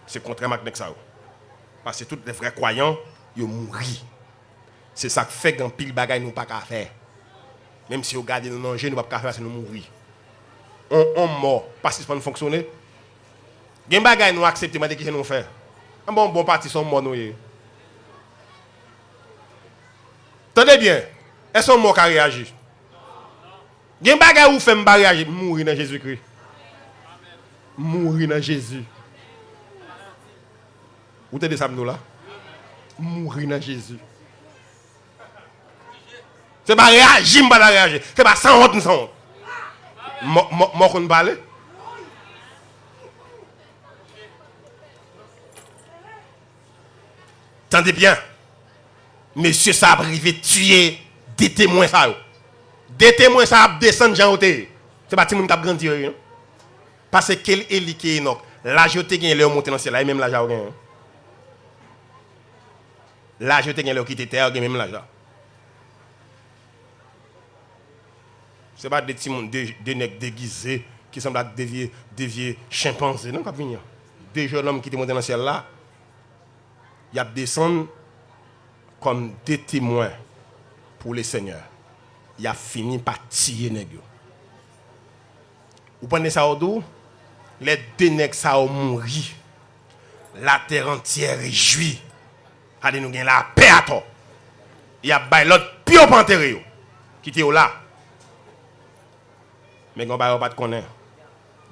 Speaker 1: C'est contrairement à ça. Parce que tous les vrais croyants, ils mourent. C'est ça qui fait qu'un pile bagaille nous pas qu'à faire. Même si vous regardez nous manger, nous pas qu'à faire, c'est nous mourir. On mort parce que ça ne fonctionne. Il y a des bagailles nous accepter, mais qu'est-ce que nous faire? Un bon parti sont morts nous. Tenez bien, est-ce qu'on mort qui réagir? Il y a des bagailles où fait me réagir, mourir dans Jésus-Christ. Mourir dans Jésus. Vous êtes ça nous là? Mourir dans Jésus. C'est pas réagir, pas réagir. C'est pas sans honte, sans honte. Moi, qu'on parle. Tendez bien. Monsieur, ça a privé tuer des témoins, ça. Des témoins, ça a descendu, Jean Oté. C'est pas tout le monde qui a grandi. Parce que quel éli qui est Enoch. L'âge qui est là, monté dans le ciel, là, même l'âge qui est. L'âge qui est là, qui était terre, même l'âge là. Ce n'est pas des petits monde, des nègres déguisés qui semblent être des vieux chimpanzés. Non, venir. Des jeunes hommes qui étaient montés dans le ciel là, ils descendent comme des témoins pour les seigneurs. Ils ont fini par tirer les nègres. Vous prenez ça au dos, les deux nègres ça ont mouru. La terre entière est jouie. Allez, nous avons la paix à toi. Il y a l'autre pire panthère qui était là. Mais on ne va pas te connaître.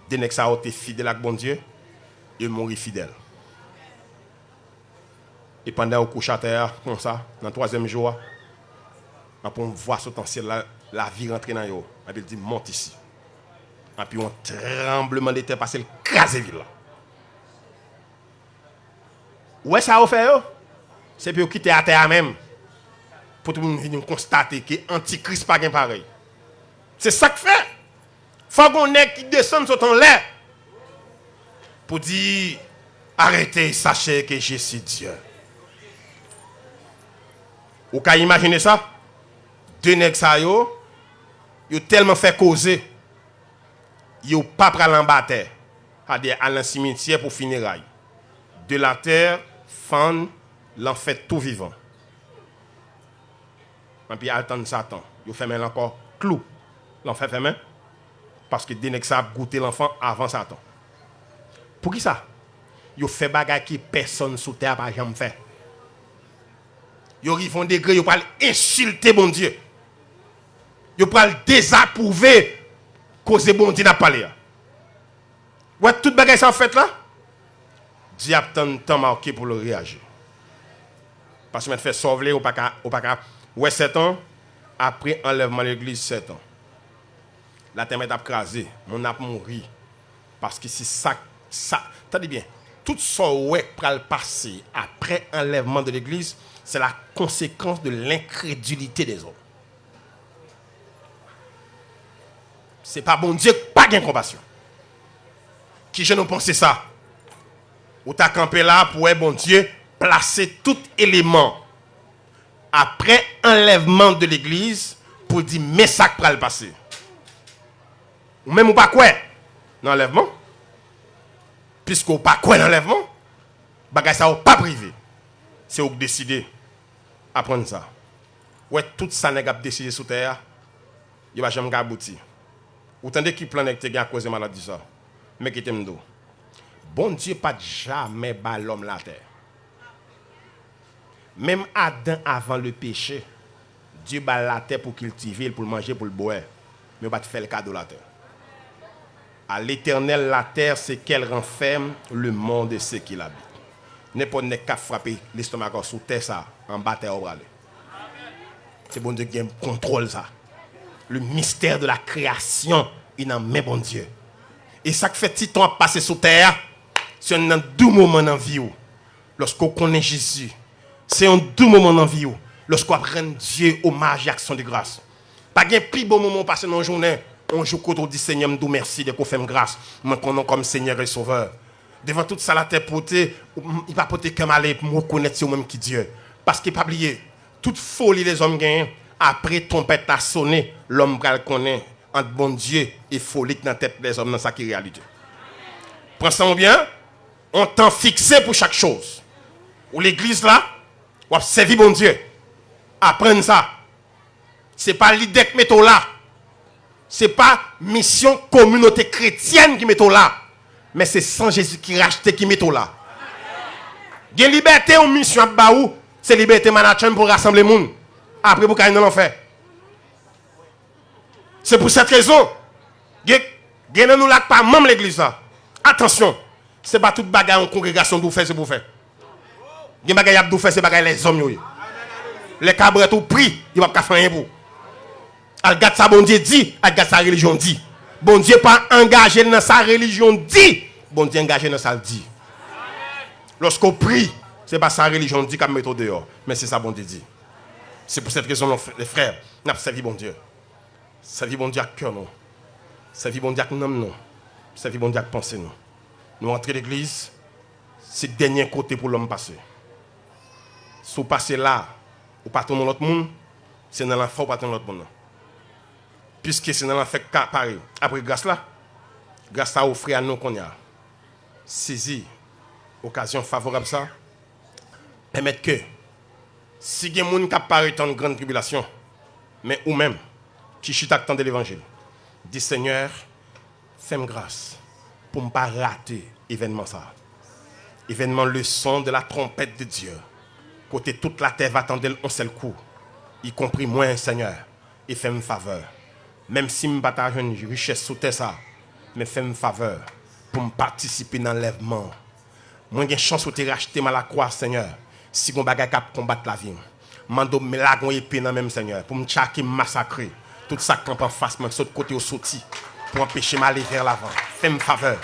Speaker 1: Des nègres ça ont été fidèles avec bon Dieu, ils mourent fidèles. Et pendant qu'on couche à terre, comme ça, dans le troisième jour, on voit ce ciel la vie rentrer dans eux. Elle dit monte ici. Et puis un tremblement de terre passe le craser ville là. Où est-ce que ça a fait? C'est pour quitter à terre même. Pour tout le monde venir constater que l'Antichrist n'est pas pareil. C'est ça que fait. Il faut qu'on ait qui descende sur ton l'air. Pour dire, arrêtez, sachez que je suis Dieu. Vous pouvez imaginer ça? Deux nègres ça yo tellement fait causer. Yo pas pral en bataille. C'est-à-dire à un cimetière pour funérailles. De la terre, fan, l'en fait tout vivant. Et puis attendre Satan. Yo fait même encore clou. L'en fait même parce que deux nègres ça goûter l'enfant avant Satan. Pour qui ça? Yo fait bagay qui personne sous terre pas jamais fait. Yo arrivent degré, yo parle insulter bon Dieu. Yo parle désapprouver cause bon Dieu n'a parlé. Ouais toute bagay ça fait là. Diable tant temps marqué pour le réagir. Parce que fait sauver ou pas ouais 7 ans après enlèvement de l'église 7 ans. La terre m'a crasé, mon a mouru parce que si ça attendez bien, tout ça ouais pral passer après enlèvement de l'église, c'est la conséquence de l'incrédulité des hommes. C'est pas bon Dieu, pas de compassion. Qui je ne pensais ça? Ou t'as campé là pour bon Dieu placer tout élément après enlèvement de l'église pour dire mais ça va le passer. Ou même ou pas quoi dans l'enlèvement? Puisqu'on pas quoi dans l'enlèvement, bagay ça ou pas privé. C'est vous qui décidez à prendre ça. Ouais, tout ça n'est pas décidé sur terre, il va jamais aboutir. Vous entendez qui plan avec à cause de maladie ça? Mais qui t'aime d'eau. Bon Dieu pas jamais bas l'homme la terre. Même Adam avant le péché, Dieu bat la terre pour cultiver, pour manger, pour le boire. Mais il va te faire le cadeau la terre. À l'Éternel, la terre, c'est qu'elle renferme le monde et ceux qui l'habitent. N'importe qui a frappé l'estomac sous terre, ça, en bas terre au bras. C'est bon Dieu qui contrôle ça. Le mystère de la création, il en met bon Dieu. Et ça qui fait petit temps à passer sous terre, c'est un doux moment dans la vie. Lorsqu'on connaît Jésus, c'est un doux moment dans la vie. Lorsqu'on rend Dieu hommage et action de grâce. Pas de plus beau moment passé dans la journée. On joue quand on dit Seigneur, me merci de qu'on fait grâce. Moi, qu'on comme Seigneur et Sauveur. Devant toute ça, la terre potée, il va porter comme aller pour reconnaître ce même qui Dieu. Parce qu'il n'a pas oublié, toute folie les hommes gagnent, après trompette a sonné, l'homme va le connaître entre bon Dieu et folie dans la tête des hommes dans sa réalité. Prends ça bien, on temps fixé pour chaque chose. Ou l'église là, on va servir bon Dieu. Apprendre ça. Ce n'est pas l'idée que mettons là. Ce n'est pas mission communauté chrétienne qui mettons là. Mais c'est sans Jésus qui racheté qui mettons là. Il y a liberté en mission à Baou. C'est liberté management pour rassembler les gens. Après, pour qu'il y ait l'enfer. C'est pour cette raison. Il y a nous là pas même l'église là. Attention. Ce n'est pas toute bagarre en congrégation d'où faire, c'est pour faire. Il y a des bagages d'où faire, c'est bagages les hommes. Les cabrettes au prix, il ne va pas faire rien pour. Regarde ça, bon Dieu dit, regarde sa religion dit. Bon Dieu pas engagé dans sa religion dit. Bon Dieu engagé dans sa dit. Lorsqu'on prie, ce n'est pas sa religion dit qu'on met au dehors. Mais c'est ça bon Dieu dit. C'est pour cette raison, les frères, nous avons servi bon Dieu. Servi bon Dieu à cœur, non. Servi bon Dieu à nom, non. Servi bon Dieu à penser, non. Nous rentrons l'église, c'est le dernier côté pour l'homme passer. Si vous passez là, ou pas dans l'autre monde, c'est dans l'enfer ou pas dans l'autre monde. Puisque c'est dans l'enfer pareil. Après grâce là, grâce à offrir à nous qu'on a saisi occasion favorable ça, permettre que si il y a des gens qui apparaissent dans une grande tribulation, mais ou même qui chutent à de l'évangile, dit Seigneur, fais-moi grâce pour ne pas rater l'événement ça. Événement le son de la trompette de Dieu. Côté toute la terre va attendre un seul coup, y compris moi, Seigneur, et fais-moi faveur. Même si je ne pas une richesse sous terre, ça, mais fais-moi faveur pour me participer dans l'enlèvement. Moi, j'ai une chance de te racheter à la croix, Seigneur, si on bagaille cap combattre la vie. Mando me la gon épée dans même Seigneur, pour me tchaker, me massacrer. Tout ça camp en face, moi, de côté au sorti, pour empêcher m'aller vers l'avant. Fais-moi faveur,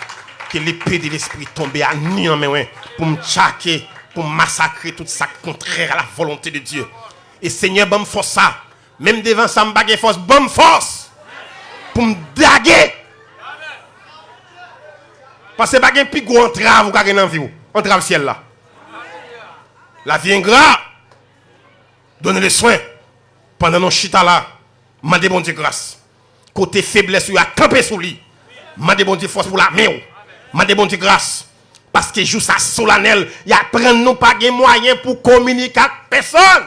Speaker 1: que l'épée de l'esprit tombe à nu en main, pour me tchaker, pour massacrer tout ça contraire à la volonté de Dieu. Et Seigneur, bon force ça. Même devant ça, me baguette force, bonne force. Pour me daguer. Parce que baguette plus gros entrave ou gagner dans vie. Entrave ciel là. La vie ingrat. Donnez les soins. Pendant nos chita là. M'a bon Dieu grâce. Côté faiblesse, il a campé sous lui. M'a bon Dieu force pour la main. M'a bon Dieu grâce. Parce que jour ça solennel, il y a prendre nous pas de moyens pour communiquer avec personne.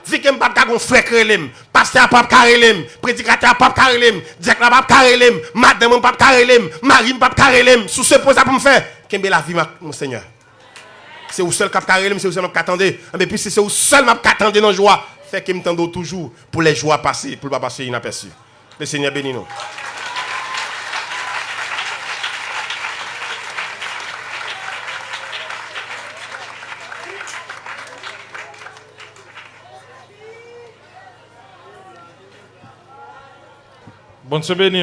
Speaker 1: Si que pas un frère karelem, pasteur pas karelem, prédicateur pas karelem, directeur pas karelem, madame pas karelem, mari pas karelem, sous ce poste pour me faire, kembe la vie mon Seigneur. C'est au seul cap karelem, c'est au seul cap attendez, mais puis c'est au seul m'a attendez dans joie, fait que me tendo toujours pour les joies passer, pour pas passer inaperçu. Le Seigneur bénit nous.
Speaker 2: Bon Dieu béni.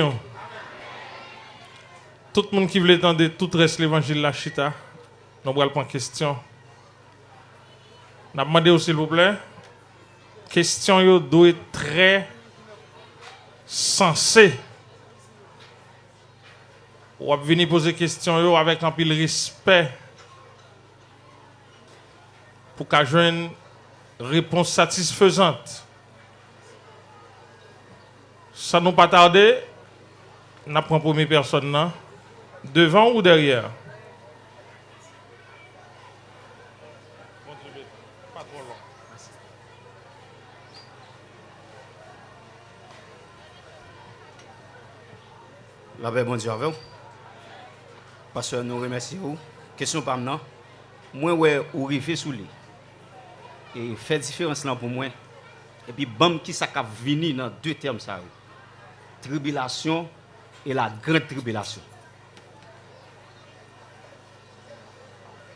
Speaker 2: Tout le monde qui veut entendre tout reste l'évangile la chita, nous allons prendre question. N'a demandé s'il vous plaît. Question yo doit être très sensée. Ou venir poser question yo avec un pile respect pour qu'à joindre une réponse satisfaisante. Ça nous pas tarder, nous prenons première personne là, devant ou derrière.
Speaker 3: La paix, bon Dieu, avec vous. Parce que nous remercions. Question par maintenant. Moi, ouais, ou rivé sous lui. Et fait différence là pour moi. Et puis, bam, qui ça a venu dans deux termes ça. Tribulation et la grande tribulation.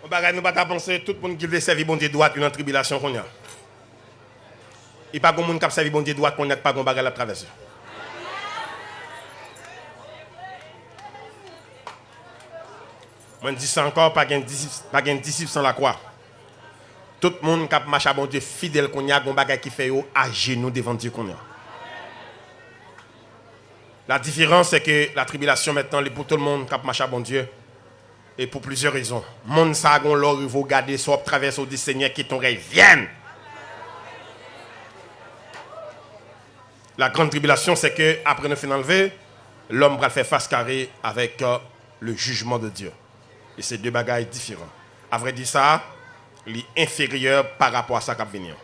Speaker 1: On va nous pas penser tout le monde qui veut servir bon Dieu droit une tribulation qu'on a. Il n'y a pas de monde qui servi bon Dieu droit qu'on n'a pas de bagage à traverser. Je dis ça encore, pas de disciple sans la croix. Tout le monde qui marche à bon Dieu fidèle qu'on a, un bagage qui fait à genoux devant Dieu qu'on a. La différence, c'est que la tribulation maintenant, pour tout le monde qui marche à bon Dieu, Et pour plusieurs raisons. Mon sagon l'or, il faut garder soit traverser au Seigneur qui ton rêve vienne. La grande tribulation, c'est que après nous faire enlever, l'homme va faire face carré avec le jugement de Dieu. Et c'est deux bagailles différents. À vrai dire ça, il est inférieur par rapport à ça qui va venir.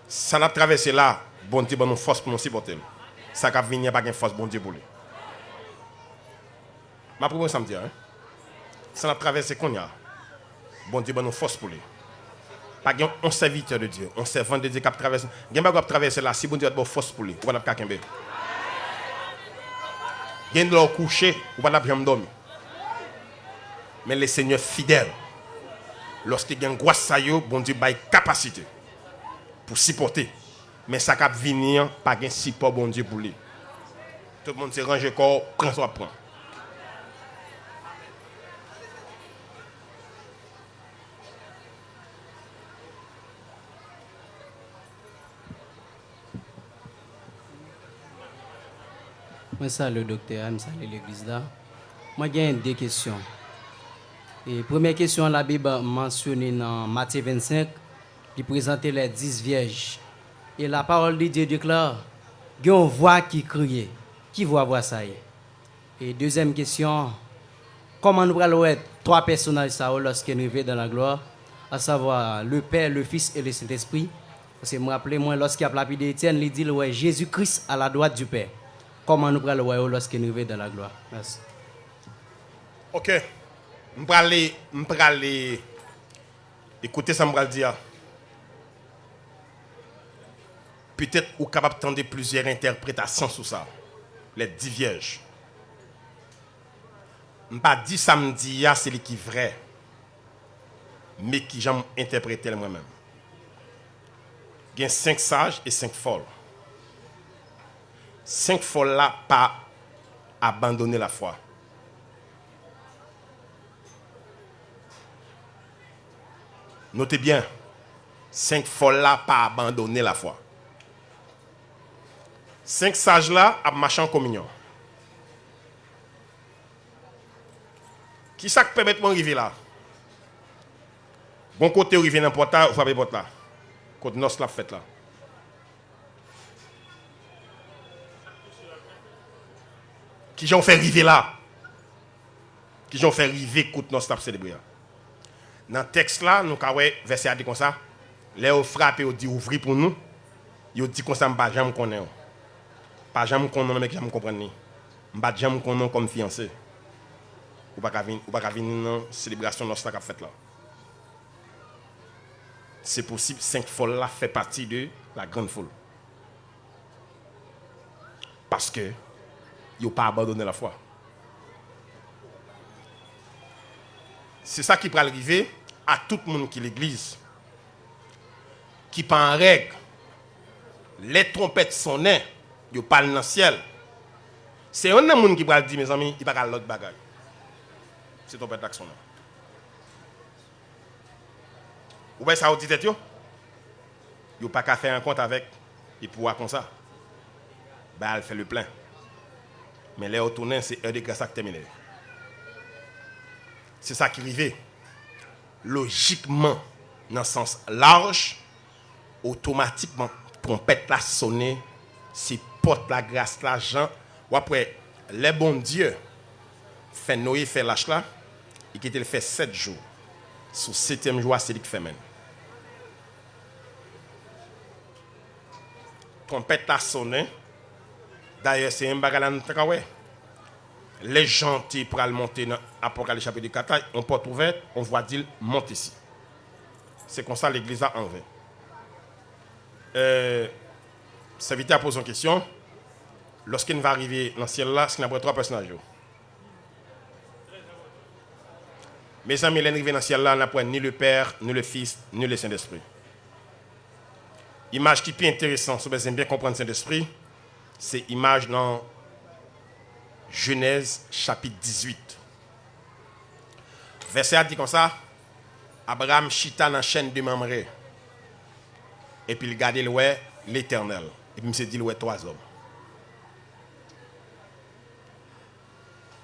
Speaker 1: Ça n'a traversé là, bon Dieu, bon force pour nous supporter. Ça qui va venir, pas de force, bon Dieu pour lui. Ma première ça me dit, hein? Ça n'a traversé qu'on y a. Bon Dieu, bon force pour lui. Pas un serviteur de Dieu, un servant de Dieu qui a traversé. Il y a un traverser là, si bon Dieu a une force pour lui, ou pas n'a pas qu'à il y a de leur coucher, ou pas n'a pas dormir. Mais le Seigneur fidèle, lorsqu'il y a une grosse bon Dieu a une capacité pour supporter. Mais ça va venir, pas de support bon Dieu pour lui. Tout le monde se range corps, prend son prend.
Speaker 4: Moi, ça, le docteur, je salue l'église là. Moi, j'ai deux questions. Et première question, la Bible mentionne dans Matthieu 25, qui présente les 10 vierges. Et la parole de Dieu déclare, il y a une voix qui crie. Qui voit ça? Et deuxième question, comment nous allons être trois personnages lorsqu'ils arrivent dans la gloire, à savoir le Père, le Fils et le Saint-Esprit? Parce que je me rappelle, lorsqu'il y a la vie d'Étienne, il dit Jésus-Christ à la droite du Père. Comment nous allons le voir lorsqu'il arrive dans la gloire? Merci.
Speaker 1: Ok. Je vais aller écouter ça, je vais dire. Peut-être vous êtes capable d'entendre plusieurs interprétations sur ça. Les 10 vierges. Je ne vais pas dire samedi, c'est ce qui est vrai. Mais qui j'aime interpréter moi-même. Il y a 5 sages et 5 folles. 5 folles là, pas abandonner la foi. Notez bien, 5 folles là, pas abandonner la foi. 5 sages là, à marcher en communion. Qui ça qui permet de m'arriver là? Bon côté, arriver dans le portail, vous frappez le porte là. Côté nos la fête là. Qui j'en fait arriver là? Qui j'en fait arriver côté nos la célébrer? Dans le texte là, nous avons verset dit comme ça. Les ont frappé, ils ont dit ouvrir pour nous. Ils ont dit comme ça, je ne sais jamais connaître. Pas jamais connaître, mais je ne comprends pas. Je ne sais jamais connaître comme fiancé. Ou pas venir dans la célébration de notre fête là. C'est possible, 5 folles là fait partie de la grande foule. Parce que ils n'ont pas abandonné la foi. C'est ça qui peut arriver à tout le monde qui l'église. Qui pas en règle. Les trompettes sonnaient, ils parlent dans le ciel. C'est un monde qui va dire, mes amis, il n'y a pas l'autre bagaille. C'est trompette là qui sonne. Vous voyez ça, vous dites, il n'y a pas qu'à faire un compte avec, et pouvoir comme ça. Ben, elle fait le plein. Mais les retournés, c'est un des grâces qui terminé. C'est ça qui arrive. Logiquement, dans le sens large, automatiquement, trompette la sonner, c'est porte la grâce l'argent. Ou après, les bons dieux, fait Noé, fait lâche là, et qui le fait 7 jours. Sur 7e jour, c'est lui qui fait même. Trompette la sonner. D'ailleurs, c'est un bagage là, les gens qui pour monter dans l'Apocalypse chapitre 4, on porte ouverte, on voit dire monte ici. C'est comme ça l'église a enlevé. Serviteur a posé une question. Lorsqu'il va arriver dans le ciel là, il y a 3 personnages. Mes amis, il arrivé dans le ciel là, on n'a pas ni le Père, ni le Fils, ni le Saint-Esprit. Image qui est intéressante, si vous avez bien comprendre le Saint-Esprit, c'est image dans Genèse chapitre 18. Verset a dit comme ça, Abraham chita dans la chaîne de Mamré. Et puis il regardait l'Éternel. Et puis il s'est dit, 3 hommes.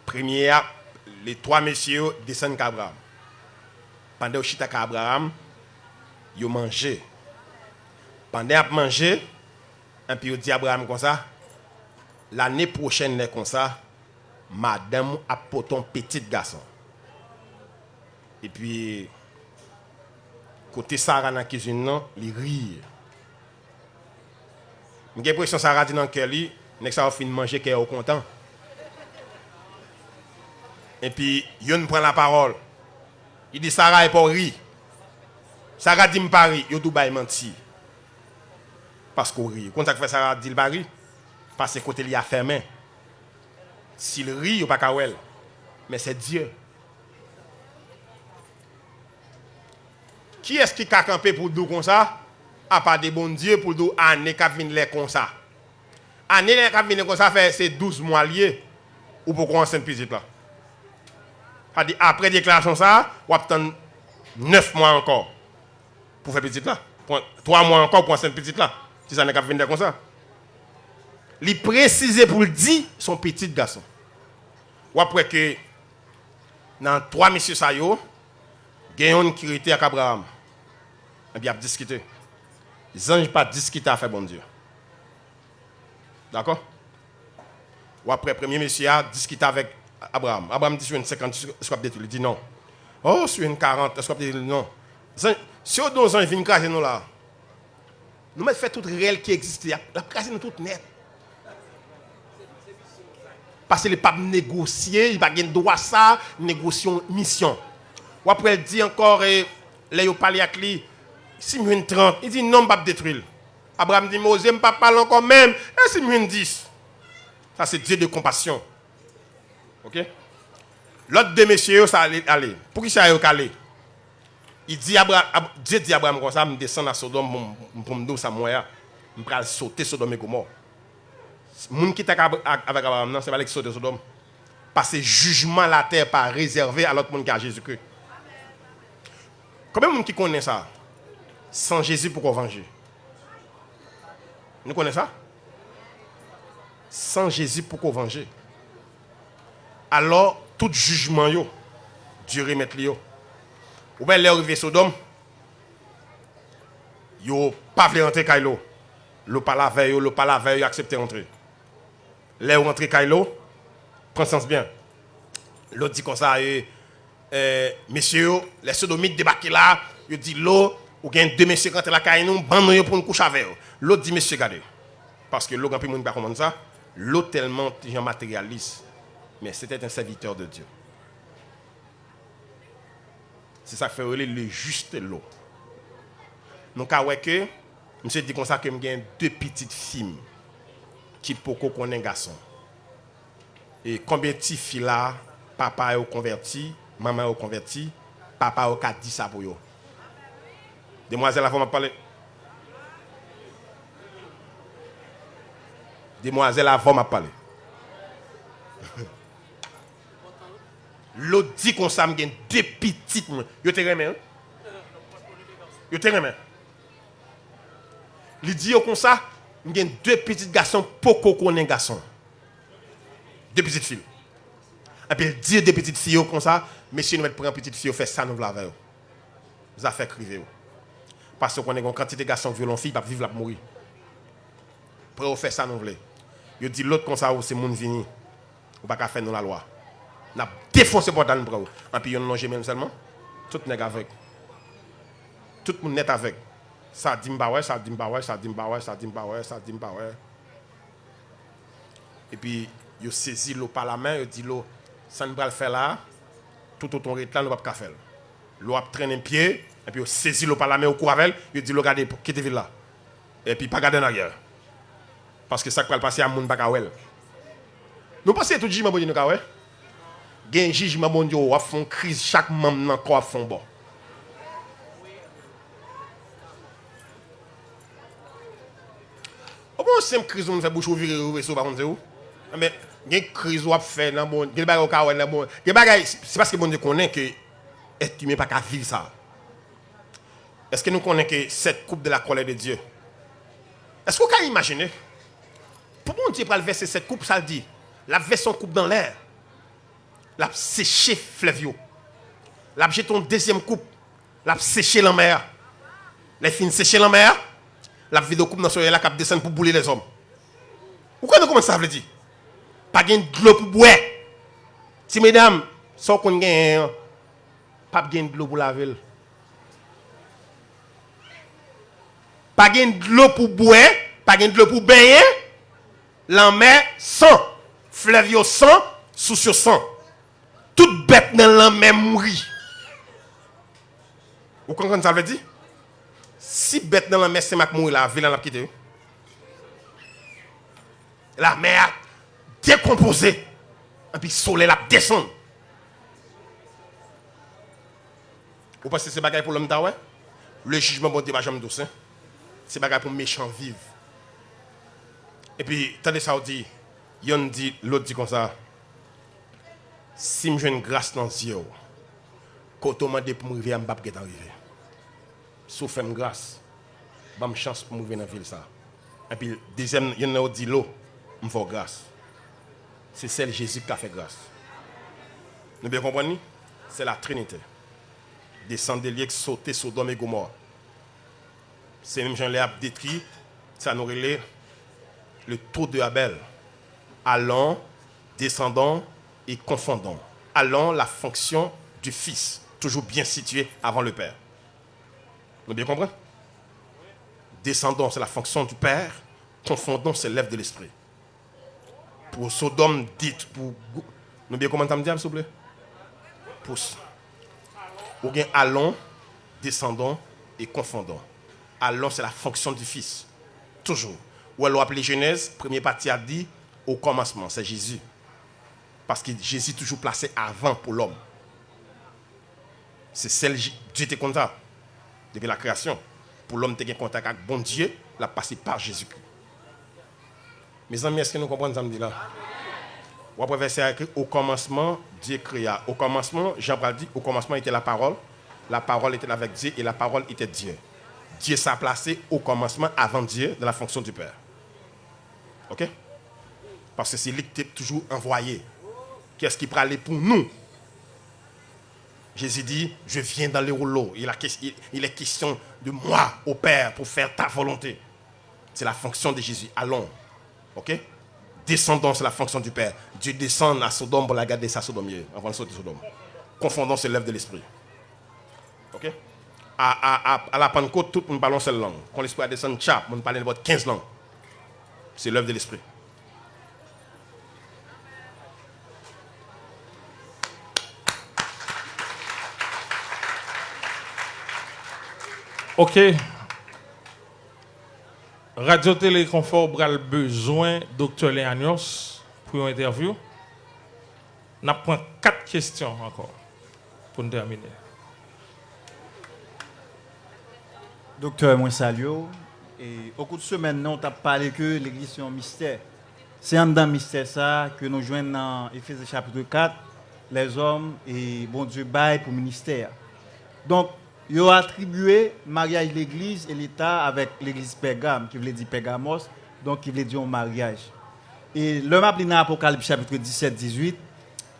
Speaker 1: Premier, les trois messieurs descendent qu'Abraham. Pendant que chita qu'Abraham, ils mangé. Pendant qu'ils mangé, et puis ils dit à Abraham comme ça, l'année prochaine, comme ça, madame a pour ton petit garçon. Et puis, côté Sarah dans la cuisine, il rit. J'ai l'impression que Sarah dit dans le cœur, que ça va finir de manger, qu'elle est content. Et puis, Yon prend la parole. Il dit Sarah est pas rire. Sarah dit pas rire, il dit menti. Parce qu'on rit. Quand ça fait Sarah dit pas rire, parce que côté il a fermé. S'il rit, il n'y a pas qu'à elle. Mais c'est Dieu. Qui est-ce qui a campé pour nous comme ça? À part des bons dieux pour nous années qui viennent comme ça. Années qui viennent comme ça, c'est 12 mois liés. Ou pourquoi on s'en petite là? Après déclaration ça, on attend 9 mois encore pour faire petite là. 3 mois encore pour faire petite là. Si ça n'est qu'à venir comme ça. Il précise pour le dire son petit garçon. Ou après que dans 3 messieurs ça yo, il y a un qui était avec Abraham. Et bien il a discuté. Les anges pas discuter à faire bon Dieu. D'accord? Ou après premier monsieur a discuté avec Abraham. Abraham dit sur une 50, il dit non. Oh, sur une 40, est-ce que non. Si on donne un vin craser nous là, nous mettons fait tout réel qui existe. La craser nous tout net. Parce que les papes négocier, il n'y a pas de droit ça, négociation mission. Ou après, il dit encore, là, il parle avec lui, si je 30, il dit non, je ne vais pas détruire. Abraham dit, mais je ne vais pas parler encore même, et si je 10. Ça, c'est Dieu de compassion. Ok? L'autre deux messieurs, ça allait aller. Pour qui ça allait aller? Il dit, Dieu dit à Abraham comme ça, je descends à Sodome pour me dire ça, moi, je vais sauter Sodome et Gomorrhe. Les gens qui sont avec Abraham, c'est pas les qui sautent Sodome. Parce que le jugement la terre pas réservé à l'autre monde qui a Jésus-Christ. Combien de gens qui connaissent ça? Sans Jésus, pourquoi venger? Nous connaissons ça? Sans Jésus, pourquoi venger? Alors, tout jugement, Dieu remet yo. Ou bien, les arrivés Sodome, yo pas voulu rentrer Kailo. L'eau pas la veille, l'eau pas la veille, accepté rentrer. Les rentrer Kailo, prends sens bien. L'autre dit comme ça, messieurs, les sodomites débarquent là, il dit l'eau, ou bien deux messieurs qui rentrent là, Kailo, bandons pour nous coucher avec eux. L'autre dit, monsieur, regardez. Parce que l'eau, quand on ne comprend pas ça, l'eau tellement matérialiste. Mais c'était un serviteur de Dieu. C'est ça qui fait le juste l'eau. Donc, que monsieur dit comme ça que j'ai deux petites filles qui pourquoi qu'on est un garçon. Et combien de petites filles là, papa a converti, maman a converti, papa a dit ça pour eux. Demoiselle, avant de parler. Demoiselle, avant de parler. L'autre dit qu'on s'est deux petites. Yo te remet, hein? Yo te remet. Il dit comme ça, il y a deux petits garçons pour qu'on ait un garçon. Deux petites filles. Et puis il dit deux petites filles comme ça, monsieur nous prendre une petite fille, fait ça nous la avec. Vous avez fait crier. Parce qu'on a une quantité de garçons violents filles, pas vivre là pour mourir. Pour faire ça nous voulons. Il dit l'autre comme ça, c'est mon vini. Ou pas qu'à faire nous la loi. On a défoncé pour dans le bras. Et puis, on a longé même seulement. Tout le monde avec. Tout le monde net avec. Ça dit m'bawé, ça dit m'bawé, ça dit m'bawé, ça dit m'bawé, ça dit m'bawé. Et puis, il saisi l'eau par la main, il dit l'eau, ça ne va le faire là, tout autour de là, nous ne pouvons pas faire. L'eau a traîné un pied, et puis il saisi l'eau par la main au cours avec, il dit l'eau, regardez, quittez ville là. Et puis, pas garder en arrière. Parce que ça va passer à mon bagawel. Nous passons tout le jugement, nous avons un jugement mondial, on fait une crise, chaque membre dans le corps fait bon. Comment c'est une crise où on fait bouche ouverte et ça, par contre, mais il y a une crise où on fait dans bon, il y a des bon. C'est parce que bon Dieu connaît que est-ce qu'il n'est pas qu'à vivre ça. Est-ce que nous connaissons que cette coupe de la colère de Dieu? Est-ce qu'on peut imaginer? Pour bon Dieu pas le verser cette coupe, ça le dit. La verser son coupe dans l'air. l'a séché Flavio. L'a jeté ton deuxième coupe, l'a séché la mer. Les fins séché la mer, l'a vidéo coupe dans le soleil là qui descend pour bouler les hommes. Vous connaissez comment ça veut dire? Pas de l'eau pour boire. Si mesdames, sans qu'on gagne, pas de l'eau pour laver. Pas de l'eau pour boire, pas de l'eau pour baigner. La mer sang, Flavio sang, soucieux sang. Toute bête dans la mer mourit. Vous comprenez ça veut dire? Si bête dans la mer c'est mourir la ville l'a quitté. La mer décomposée. Et puis le soleil la descend. Vous pensez que c'est bagaille pour l'homme d'Aoué? Le jugement bon Dieu va jamais douce. C'est bagaille pour méchant vivre. Et puis, tandis ça dit, yon dit, l'autre dit comme ça. Si je joue une grâce dans Dieu, quand on m'a dit pour m'arriver, je ne vais pas arriver. Sauf faire une grâce, je vais chance pour m'arriver dans la ville. Ça. Et puis, deuxième, il y en a dit l'eau, je fais grâce. C'est celle Jésus qui a fait grâce. Nous bien comprenons? C'est la Trinité. Descendre lieux sauter Sodome et Gomorrhe. C'est même Jean Léa détruit, ça nous relève le taux de Abel. Allons, descendons et confondons. Allons, la fonction du Fils, toujours bien située avant le Père. Vous bien comprenez? Descendons, c'est la fonction du Père. Confondons, c'est l'œuvre de l'Esprit. Pour Sodome, dites, pour... Nous bien comment ça me dit, s'il vous plaît? Pour... Ou bien allons, descendons et confondons. Allons, c'est la fonction du Fils. Toujours. Ou alors appelé Genèse, première partie a dit au commencement, c'est Jésus. Parce que Jésus est toujours placé avant pour l'homme. C'est celle Dieu était content depuis la création. Pour l'homme qui a contact avec bon Dieu, l'a passé par Jésus-Christ. Mes amis, est-ce que nous comprenons ça me dit là? Ou après verset écrit au commencement, Dieu créa. Au commencement, Jean dit, au commencement était la parole était avec Dieu et la parole était Dieu. Dieu s'est placé au commencement avant Dieu dans la fonction du Père. Ok? Parce que c'est lui qui est toujours envoyé. Qu'est-ce qui peut aller pour nous? Jésus dit, je viens dans les rouleaux. Il est question de moi au Père pour faire ta volonté. C'est la fonction de Jésus. Allons. Ok? Descendons, c'est la fonction du Père. Dieu descend à Sodome pour la garder sa Sodome avant de sauter Sodome. Confondons, c'est l'œuvre de l'Esprit. Ok? À la Pentecôte, tout le monde parle en seule langue. Quand l'Esprit descend, tchap, on parle de 15 langues. C'est l'œuvre de l'Esprit.
Speaker 2: Ok. Radio Télé Confort bral besoin Dr. Léanios pour une interview. Nous prenons 4 questions encore pour nous terminer.
Speaker 5: Docteur, moi salue. Et au cours de semaine, on t'a parlé que l'église est un mystère. C'est un dans mystère ça que nous joignons dans Éphésiens chapitre 4, les hommes et bon Dieu bail pour ministère. Donc, ils ont attribué mariage de l'église et l'État avec l'église Pergame, qui veut dire Pergamos, donc qui veut dire un mariage. Et l'homme appelé dans l'Apocalypse chapitre 17-18,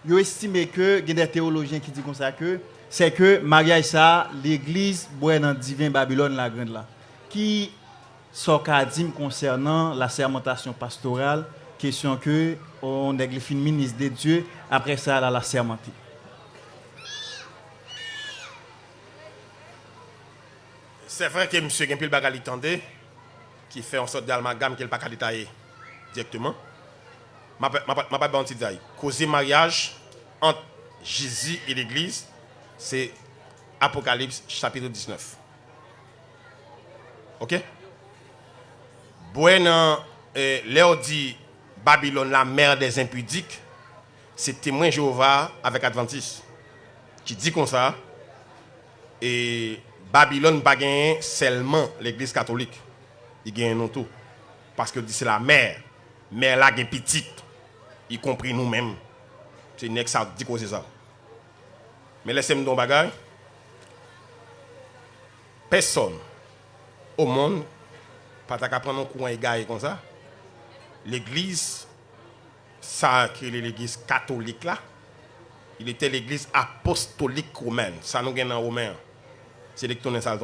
Speaker 5: ils ont estimé que, il y a des théologiens qui disent comme ça que, c'est que mariage ça, l'église boit dans divin Babylone la grande là. Qui sont dit concernant la sermentation pastorale, question que on est le ministre de Dieu, après ça la sermenté.
Speaker 1: C'est vrai que M. Gempil Bagali tendait, qui fait en sorte d'amalgame qu'il n'a pas détaillé directement. Je ne vais pas dire causer mariage entre Jésus et l'Église, c'est Apocalypse chapitre 19. Ok? Bueno, Léo dit Babylone, la mère des impudiques, c'est témoin Jéhovah avec Adventiste qui dit comme ça. Et Babylone pas gagné seulement l'église catholique. Il gagne non tout. Parce que c'est la mère. Mère là est petite. Y compris nous-mêmes. C'est une ça dit que c'est ça. Mais laissez-moi dire un bagage. Personne au monde pas ta prendre un courant égaré comme ça. L'église ça qui est l'église catholique là il était l'église apostolique romaine. Ça nous gagne en romain. C'est l'électonin ça le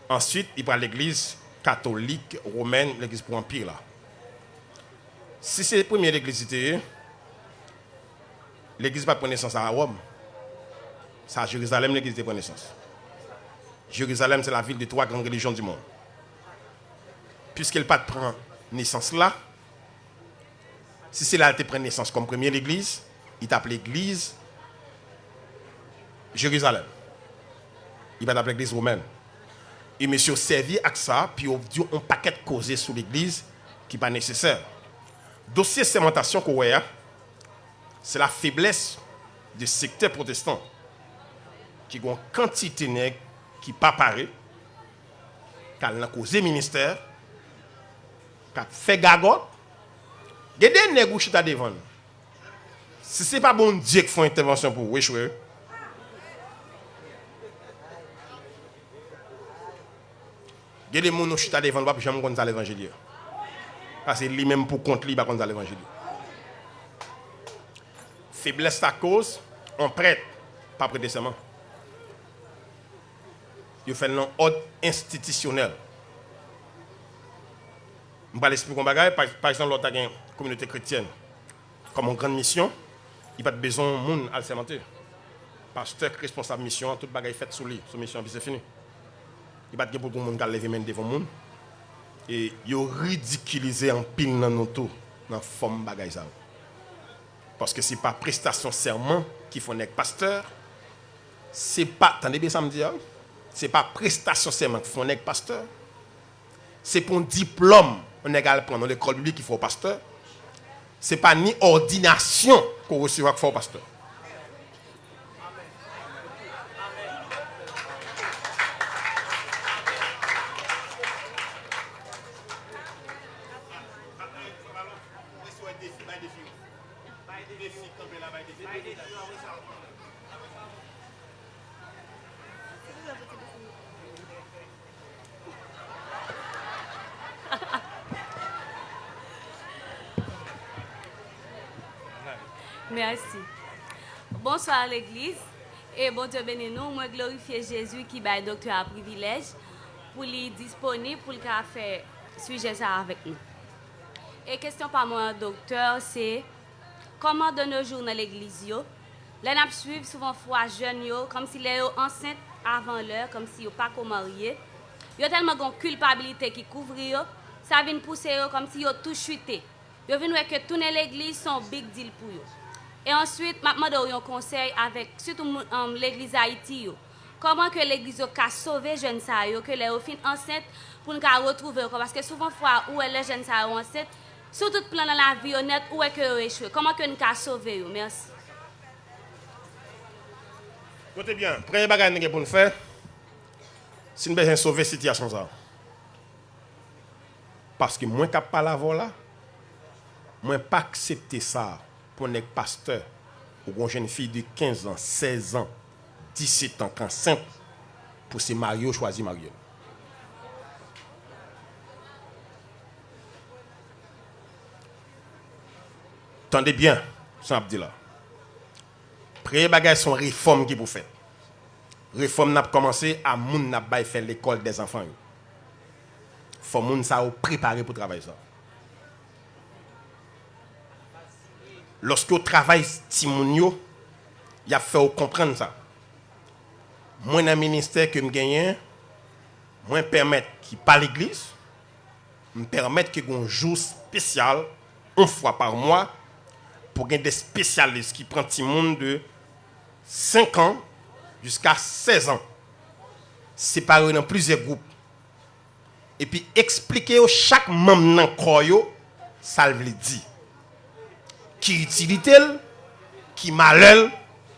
Speaker 1: Ensuite, il prend l'église catholique romaine, l'église pour empire là. Si c'est la première église, l'église pas prendre naissance à Rome. C'est à Jérusalem l'église prend naissance. Jérusalem, c'est la ville des trois grandes religions du monde. Puisqu'elle pas prend naissance là, si c'est là qu'elle prend naissance comme première église, il t'appelle l'église Jérusalem. Il va t'appeler l'église romaine. Et monsieur servi avec ça, puis on dit un paquet de causes sur l'église qui n'est pas nécessaire. Dossier sémentation qu'on voit, c'est la faiblesse des secteurs protestants qui ont une quantité de nègres qui ne pas paré, qui ont causé ministère, qui ont fait gagote. Il y a des nègres qui sont devant. Si ce n'est pas bon Dieu qui fait intervention pour vous, échouer. Il y a des gens qui sont devant, puis j'aime qu'on l'évangile. Parce que lui-même pour contre lui, il va qu'on l'évangile. Faiblesse à cause, on prête, pas prêter seulement. Il fait un ordre institutionnel. Je vais l'expliquer un bagage. Par exemple, l'autre a une communauté chrétienne. Comme une grande mission, il n'y a pas besoin de monde à le sémenter. Pasteur, responsable de mission, tout bagage fait sous lui. Son mission, puis c'est fini. Il n'y a pas de pour monde qui lever main devant le monde. Et il ridiculisé en pile dans nos tours, dans la forme de bagage. Parce que ce n'est pas prestation serment qui font avec pasteur. C'est pas, attendez bien ça me dit, c'est pas prestation serment qui font avec pasteur. C'est pour un diplôme, on égal prendre dans l'école biblique qu'il faut pasteur. C'est pas ni ordination qu'on recevra qu'il faut pasteur.
Speaker 6: Merci. Bonsoir à l'église et bon Dieu bénis nous. Moi glorifier Jésus qui bail docteur à privilège pour lui disponible pour le faire sujet ça avec nous. Et question par moi docteur c'est comment de nos jours dans l'église yo, les n'a suivent souvent fois jeunes yo comme si les enceintes avant l'heure comme si yo pas marié. Yo tellement de culpabilité qui couvre yo, ça vient pousser yo comme si yo tout chuté. Yo vinn que tourner l'église son big deal pour yo. Et ensuite, je demande un conseil avec surtout l'église Haïti. Comment que l'église a sauvé les jeunes que les filles enceintes pour nous retrouver. Parce que souvent, où les jeunes sont enceintes, sur tout plan dans la vie honnête, où est que échoué. Comment que nous avons sauvé. Merci.
Speaker 1: Écoutez bien, premier bagage que pour nous faire, c'est nous besoin sauver la situation. Parce que moi, qui n'ai pas la voix là, moi, pas accepter ça. Pour un pasteur, ou une jeune fille de 15 ans, 16 ans, 17 ans, enceinte, pour se marier, choisir marier. Tendez bien, Jean Abdillah. Premier bagage son réforme qui vous faites. Réforme n'a commencé à moun n'a pas faire l'école des enfants. Faut moun ça préparer pour travailler ça. Lorsque vous travaillez Timounio, il a fait comprendre ça. Moi, dans le ministère que je gagne, moi, permettre qu'il pas l'église, me permettre qu'il y ait un jour spécial, une fois par mois, pour gagner des spécialistes qui prennent Timoun de 5 ans jusqu'à 16 ans, séparés dans plusieurs groupes. Et puis expliquer chaque membre dans le corps, ça veut dire. Qui utilité, qui malheur,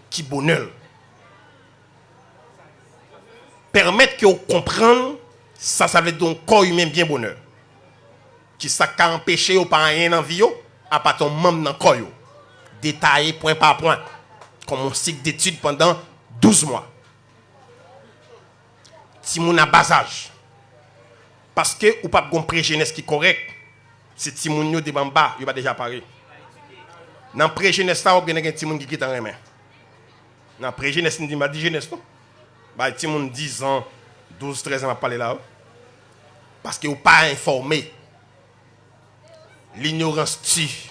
Speaker 1: qui bonheur. Permettre que vous compreniez, ça veut dire un corps humain bien bonheur. Qui ça qui empêche ou pas rien dans vie, à part ton membre dans le corps. Détaillé point par point. Comme un cycle d'études pendant 12 mois. Si mon a bas âge. Parce que ou pas un pré-jeunesse qui est correct, si Timoun yo de bamba, il va déjà parler. Dans pré-jeunesse là, on a des petits monde qui quittent en main. Dans pré-jeunesse, on dit ma jeunesse non. Bah petit monde 10 ans, 12, 13 ans à parler là. Parce que vous pas informé. L'ignorance tue.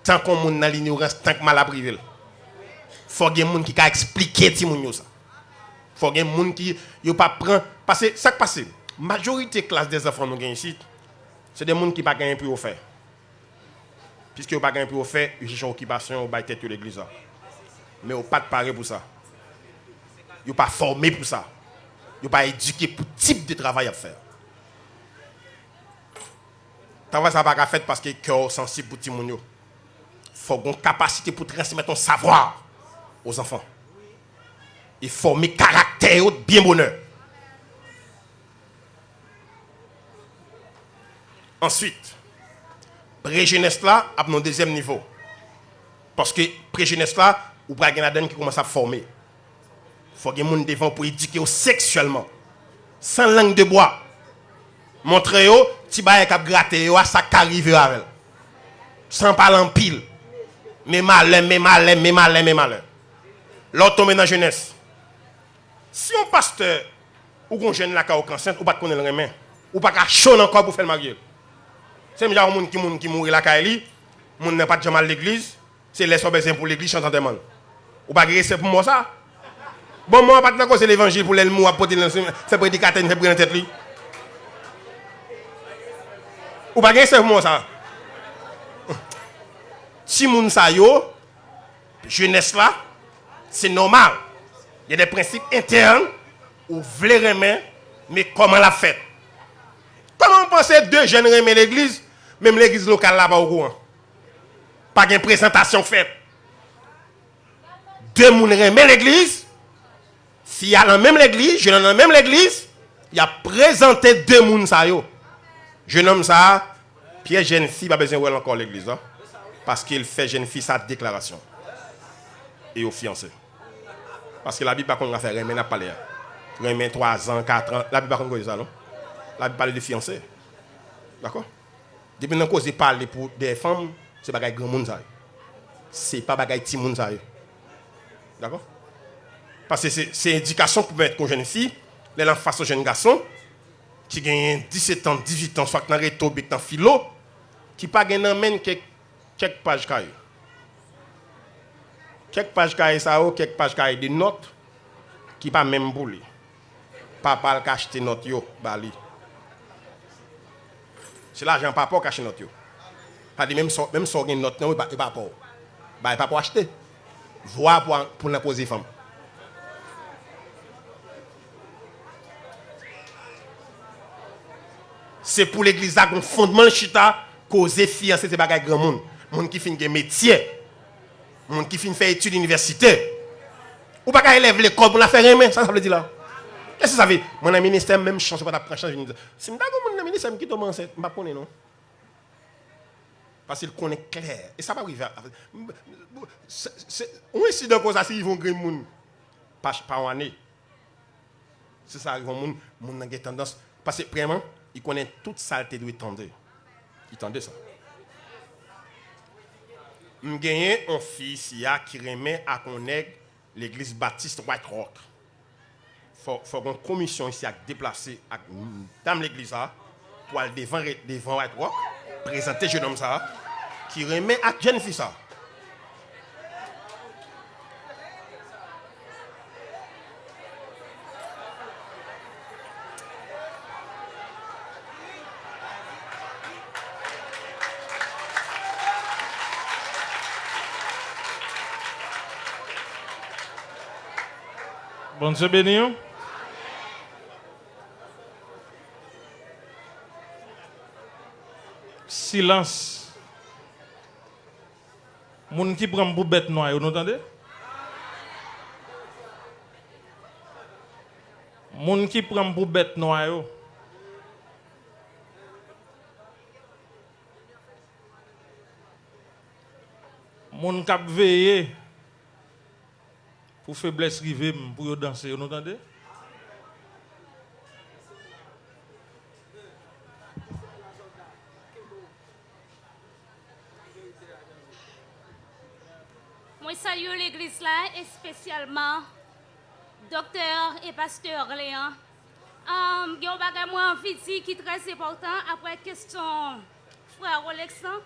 Speaker 1: Tant qu'on monde dans l'ignorance, tant que mal à privé. Faut que monde qui ka expliquer ti moun yo ça. Faut que monde qui yo pas prend parce que ça qui passe. Majorité classe des enfants nous gagne ici. C'est des monde qui pas gagner pour faire. Puisque vous pas gagner pour faire, ils cherchent occupation ou bail tête de l'église là. Mais vous pas paré pour ça. Vous pas formé pour ça. Vous pas éduqué pour type de travail à faire. Travail ça pas fait parce que cœur sensible pour ti moun yo. Faut une capacité pour transmettre un savoir aux enfants. Et former caractère bien bonheur. Ensuite, pré-jeunesse là, à mon deuxième niveau. Parce que pré-jeunesse là, ou pas un qui commence à former. Il faut que les gens devant pour éduquer sexuellement. Sans langue de bois. Montrer yo, ti baye k'ap gratter yo, ça qu'arrive avec. Sans parler en pile. Mais malin. L'autre tombe dans la jeunesse. Si un pasteur ou un jeune là qui est enceinte, ou pas connaître le remen, ou pas chaud encore pour faire le mariage. C'est un gens qui mourit là Kaili, moun n'a pas de jamais à l'église, c'est les besoin pour l'église chantant demande. Ou pas c'est pour moi ça. Bon moi pas de cause l'évangile pour les mou à porter faire prédicateur faire prendre tête lui. Ou pas c'est pour moi ça. Si moun sa yo jeunesse là, c'est normal. Il y a des principes internes ou vle remen mais comment la fait? Comment on pense deux jeunes remen l'église? Même l'église locale là pas au courant. Pas de présentation faite. Deux moun remen l'église. Si y a dans même l'église, jeune dans même l'église, il a présenté deux moun sa yo. Jeune homme ça, Pierre jeune fille pas besoin de encore l'église hein? Parce qu'il fait jeune fille sa déclaration. Et au fiancé. Parce que la Bible pas qu'on va faire remen n'a parler. Remen 3 ans, 4 ans, la Bible pas qu'on ça non. La Bible parle de fiancé. D'accord? Depuis qu'on cause parler pour des femmes, c'est bagay grand monde ça. C'est pas bagay petit monde ça. D'accord? Parce que c'est éducation pour mettre une jeune fille, les en face au jeune garçon qui gagne 17 ans, 18 ans, soit dans réto, dans philo, qui pas gagne même quelques pages cahier. Quelques pages cahier ça ou quelques pages cahier de notes qui pas même boulé. Papa a acheté notes yo bali. C'est l'argent papa qui achète notes yo. Pas dit même so gagne note non il pas pour. Bah il pas pour acheter. Voir pour la poser femme. C'est pour l'église là qu'on fondement le chita causer fiancé c'est bagay grand monde. Monde qui fin un métier. Monde qui fin faire études universitaires. Ou pas élève l'école pour la faire aimer, ça veut dire là. Qu'est-ce que ça veut? Mon ministère même chance pas prendre chance venir. Si m'ta mon ministère qui tombe enceinte, m'pa connait non. Parce qu'il connaît clair et ça va arriver. On incident comme ça si ils vont grand monde pas en année. C'est ça arrive monde n'a tendance parce que vraiment il connaît toute saleté de tendre. Il tendait ça. M'gagné un fils qui remet à connaître l'église baptiste White Rock. Faut une commission ici à déplacer dans l'église pour aller devant White Rock, présenter jeune homme ça qui remet à jeune fille ça.
Speaker 2: Bon Dieu béni. Silence. Moun qui prend pour bête noire, vous entendez? Moun qui prend pour bête noire. Moun k'ap veillé pour faiblesse rive pour danser, vous entendez?
Speaker 6: Moi, salue l'église là, et spécialement docteur et pasteur Léon. Il y a un bagage moi envie de dire qui est très important après question frère Alexandre.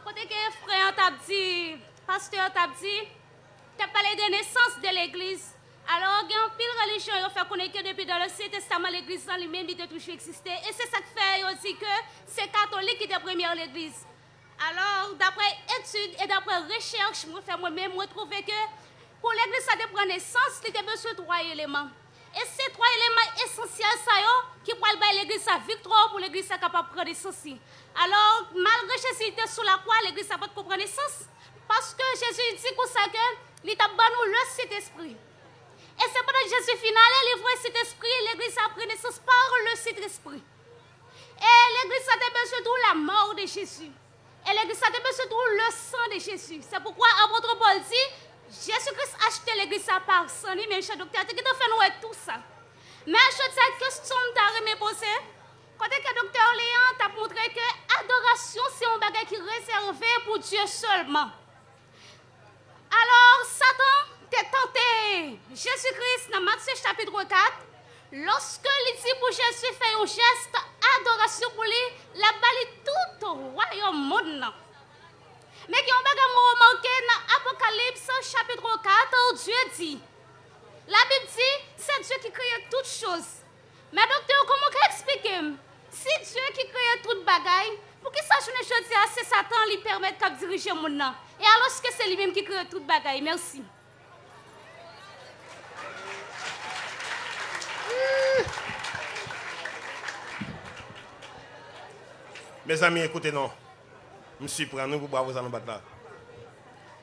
Speaker 6: Côté que frère t'a dit, pasteur t'a dit, t'as parlé de naissance de l'église. Alors, il y a une pile religion qui fait connaître que depuis dans l'Ancien Testament, l'église en lui-même a toujours existé. Et c'est ça qui fait aussi que c'est catholique qui était première l'église. Alors, d'après études et d'après recherche, moi-même, je trouve que pour l'église, ça prendre naissance, il y a besoin de 3 éléments. Et ces 3 éléments essentiels, ça qui pourraient faire l'église sa victoire pour l'église capable de prendre naissance. Alors, malgré Jésus était sous la croix, l'église n'a pas de prendre naissance. Parce que Jésus dit comme ça que il t'a donné le Saint-Esprit. Et c'est pendant Jésus final, il voit cet esprit, l'église a pris naissance par le Saint-Esprit. Et l'église a besoin de la mort de Jésus. Et l'église a besoin de le sang de Jésus. C'est pourquoi l'apôtre Paul dit, Jésus-Christ a acheté l'église par sang, même chez le docteur, qui a fait nous tout ça. Mais je cette question que tu as posée, quand le docteur Léon t'a montré que l'adoration, c'est un bagage qui est réservé pour Dieu seulement. Alors, Satan t'est tenté. Jésus-Christ, dans Matthieu chapitre 4, lorsque il dit pour Jésus fait un geste, adoration pour lui, la balle tout au royaume monde. Mais qui ont pas remarqué dans Apocalypse chapitre 4, Dieu dit, la Bible dit, c'est Dieu qui crée toutes choses. Mais docteur, comment expliquer? Si Dieu qui crée toute bagaille, pour qui ça je ne dis c'est Satan lui permet de diriger mon nom. Et alors que c'est lui-même qui crée toute bagaille. Merci.
Speaker 1: Mes amis, écoutez, non. Je me suis pris, nous, pour vous en battre là.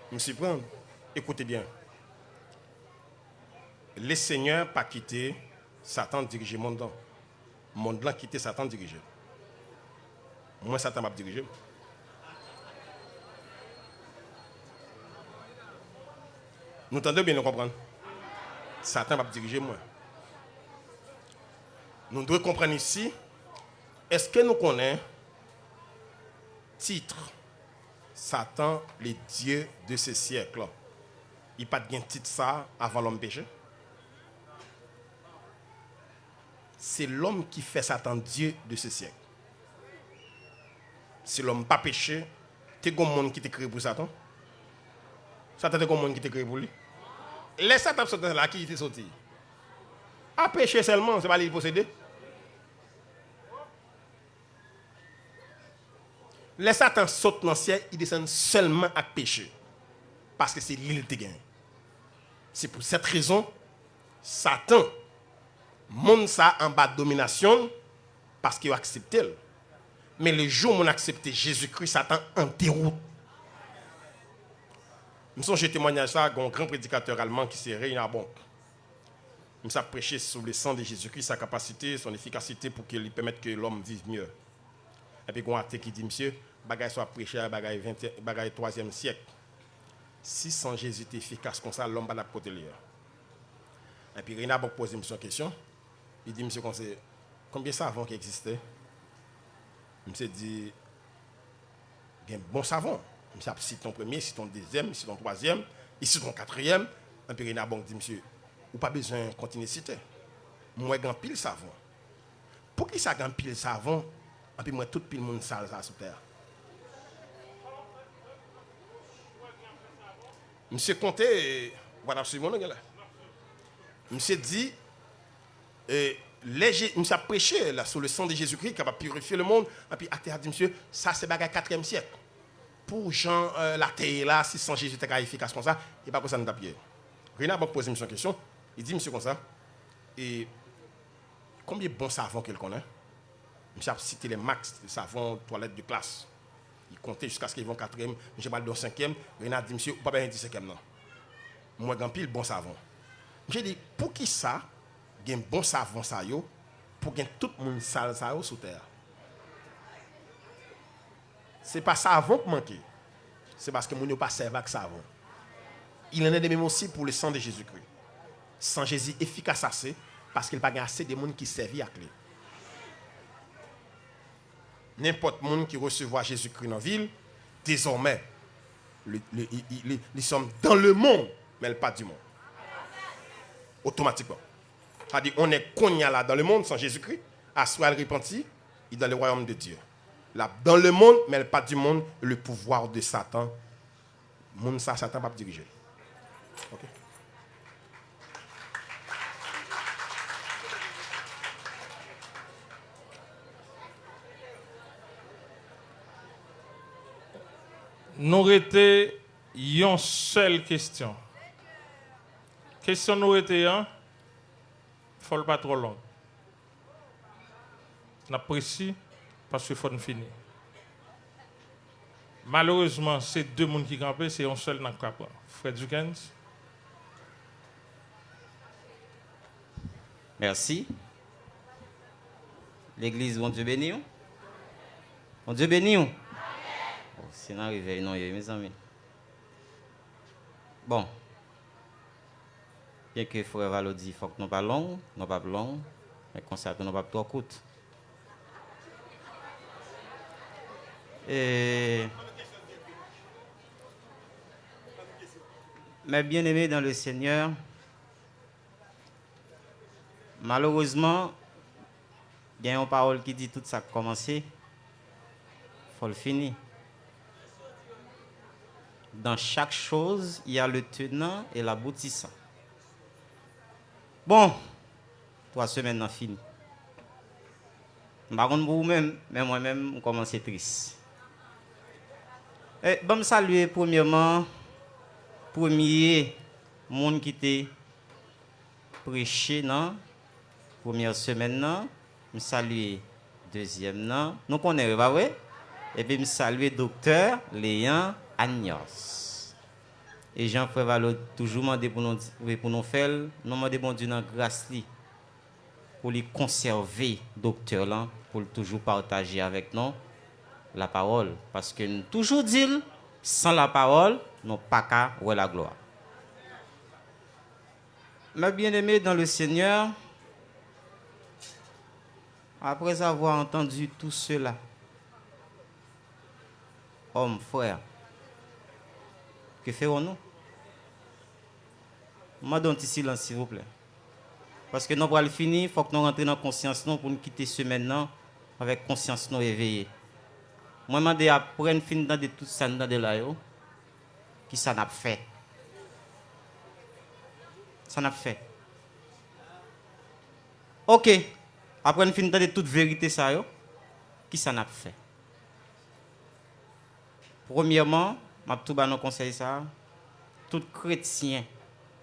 Speaker 1: Je me suis pris, écoutez bien. Le Seigneur pas quitté Satan diriger mon monde. Monde là quitté Satan diriger. Moi, Satan m'a dirigé. Nous entendons bien nous comprendre. Satan m'a dirigé moi. Nous devons comprendre ici, est-ce que nous connaissons titre Satan, le Dieu de ce siècle? Il n'y a pas de titre ça avant l'homme péché. C'est l'homme qui fait Satan Dieu de ce siècle. Si l'homme pas péché, tu es un monde qui te créé pour Satan. Satan est un monde qui te créé pour lui. Les Satan sont là qui était sorti. À pécher seulement, c'est pas lui posséder. Les Satan sautent dans le ciel, ils descendent seulement à pécher. Parce que c'est l'île de gain. C'est pour cette raison, Satan monte ça en bas de domination parce qu'il a accepté. Mais le jour où on a accepté Jésus-Christ, Satan en déroute. J'ai témoigné à ça, un grand prédicateur allemand qui s'est réuni à Bonk. Il a prêché sur le sang de Jésus-Christ, sa capacité, son efficacité pour qu'il permette que l'homme vive mieux. Et puis, il y a un qui dit, monsieur, bagay soit prêché à bagay 3e siècle. Si sans Jésus était efficace comme ça, l'homme va la côté lié. Et puis, Réna a posé une question. Il dit, monsieur, combien de savons qui existait? Monsieur dit, il y a un bon savon. Monsieur a cité ton premier, cité ton deuxième, cité ton troisième, ici ton quatrième. Et puis, Réna dit, monsieur, ou pas besoin de continuer à citer. Moi, j'ai un pile savon. Pour qui ça a un pile savon? Et puis, moi, tout pile monde sale ça sur terre. Monsieur Comté, voilà, suivons nous là. Monsieur dit, monsieur a prêché là, sur le sang de Jésus-Christ qui va purifier le monde. Et puis, a dit, monsieur, ça c'est bagarre 4e siècle. Pour Jean, la terre là, si sans Jésus était efficace comme ça, il n'y a pas que ça nous tape. Réna a posé une question. Il dit, monsieur, comme ça, et combien de bons savons qu'il connaît? Monsieur a cité les max de savons, toilettes de classe. Il comptait jusqu'à ce qu'ils vont 4e, monsieur parle de 5e. Réna a dit, monsieur, pas bien 10e, non. Moi, j'ai un pile bon savon. J'ai dit, pour qui ça, il y a un bon savon, ça, pour que tout le monde sale ça sous terre? Ce n'est pas savon qui manque. C'est parce que nous n'avons pas servi avec savon. Il en est de même aussi pour le sang de Jésus-Christ. Sans Jésus efficace assez, parce qu'il n'y a pas assez de monde qui servent avec lui. N'importe monde qui recevra Jésus-Christ dans la ville, désormais, Ils sont dans le monde, mais pas du monde. Automatiquement. C'est-à-dire, on est cogné là dans le monde sans Jésus-Christ, à soi le repenti, et dans le royaume de Dieu. Là, dans le monde, mais pas du monde, le pouvoir de Satan. Monde ça, Satan va diriger. Ok?
Speaker 2: Nous arrêtons une seule question. Question nous arrêtons, faut pas trop long. N'apprécie parce qu'il faut finir. Malheureusement, c'est deux personnes qui campent, c'est un seul qui campe. Fred Dukens.
Speaker 7: Merci. L'église, bon Dieu béni. Bon Dieu béni. C'est un réveil, non, mes amis. Bon. Bien que Frère Valo dit, il faut que nous pas long, nous pas long, mais comme ça, nous pas trop court. Et... Mes bien-aimés dans le Seigneur, malheureusement, il y a une parole qui dit tout ça a commencé, il faut le finir. Dans chaque chose, il y a le tenant et l'aboutissant. Bon, 3 semaines ont fini. Par contre, pour vous-même, mais moi-même, je commence triste. Bon, saluer premièrement, premier monde qui était prêché dans première semaine, je salue deuxième, nous connaissons, pas vrai? Et puis je salue docteur Léon Agnos. Et Jean-Frère Valo toujours demandé pour nous faire, nous demandé bon Dieu dans grâce pour les conserver docteur là, pour toujours partager avec nous la parole, parce que nous toujours dit sans la parole, nous pas qu'à voir la gloire. Mes bien-aimés dans le Seigneur, après avoir entendu tout cela, hommes, frères, que ferons-nous? Je donne un petit silence, s'il vous plaît. Parce que nous allons finir, il faut que nous rentrions dans la conscience pour nous quitter ce maintenant avec conscience nous éveillée. Moi, je demande après une fin de tout ça, de là, qui ça n'a fait. Ça n'a fait. Ok. Après une fin de toute vérité, ça, qui ça n'a fait. Premièrement, je vais tout donner conseil ça. Tout chrétien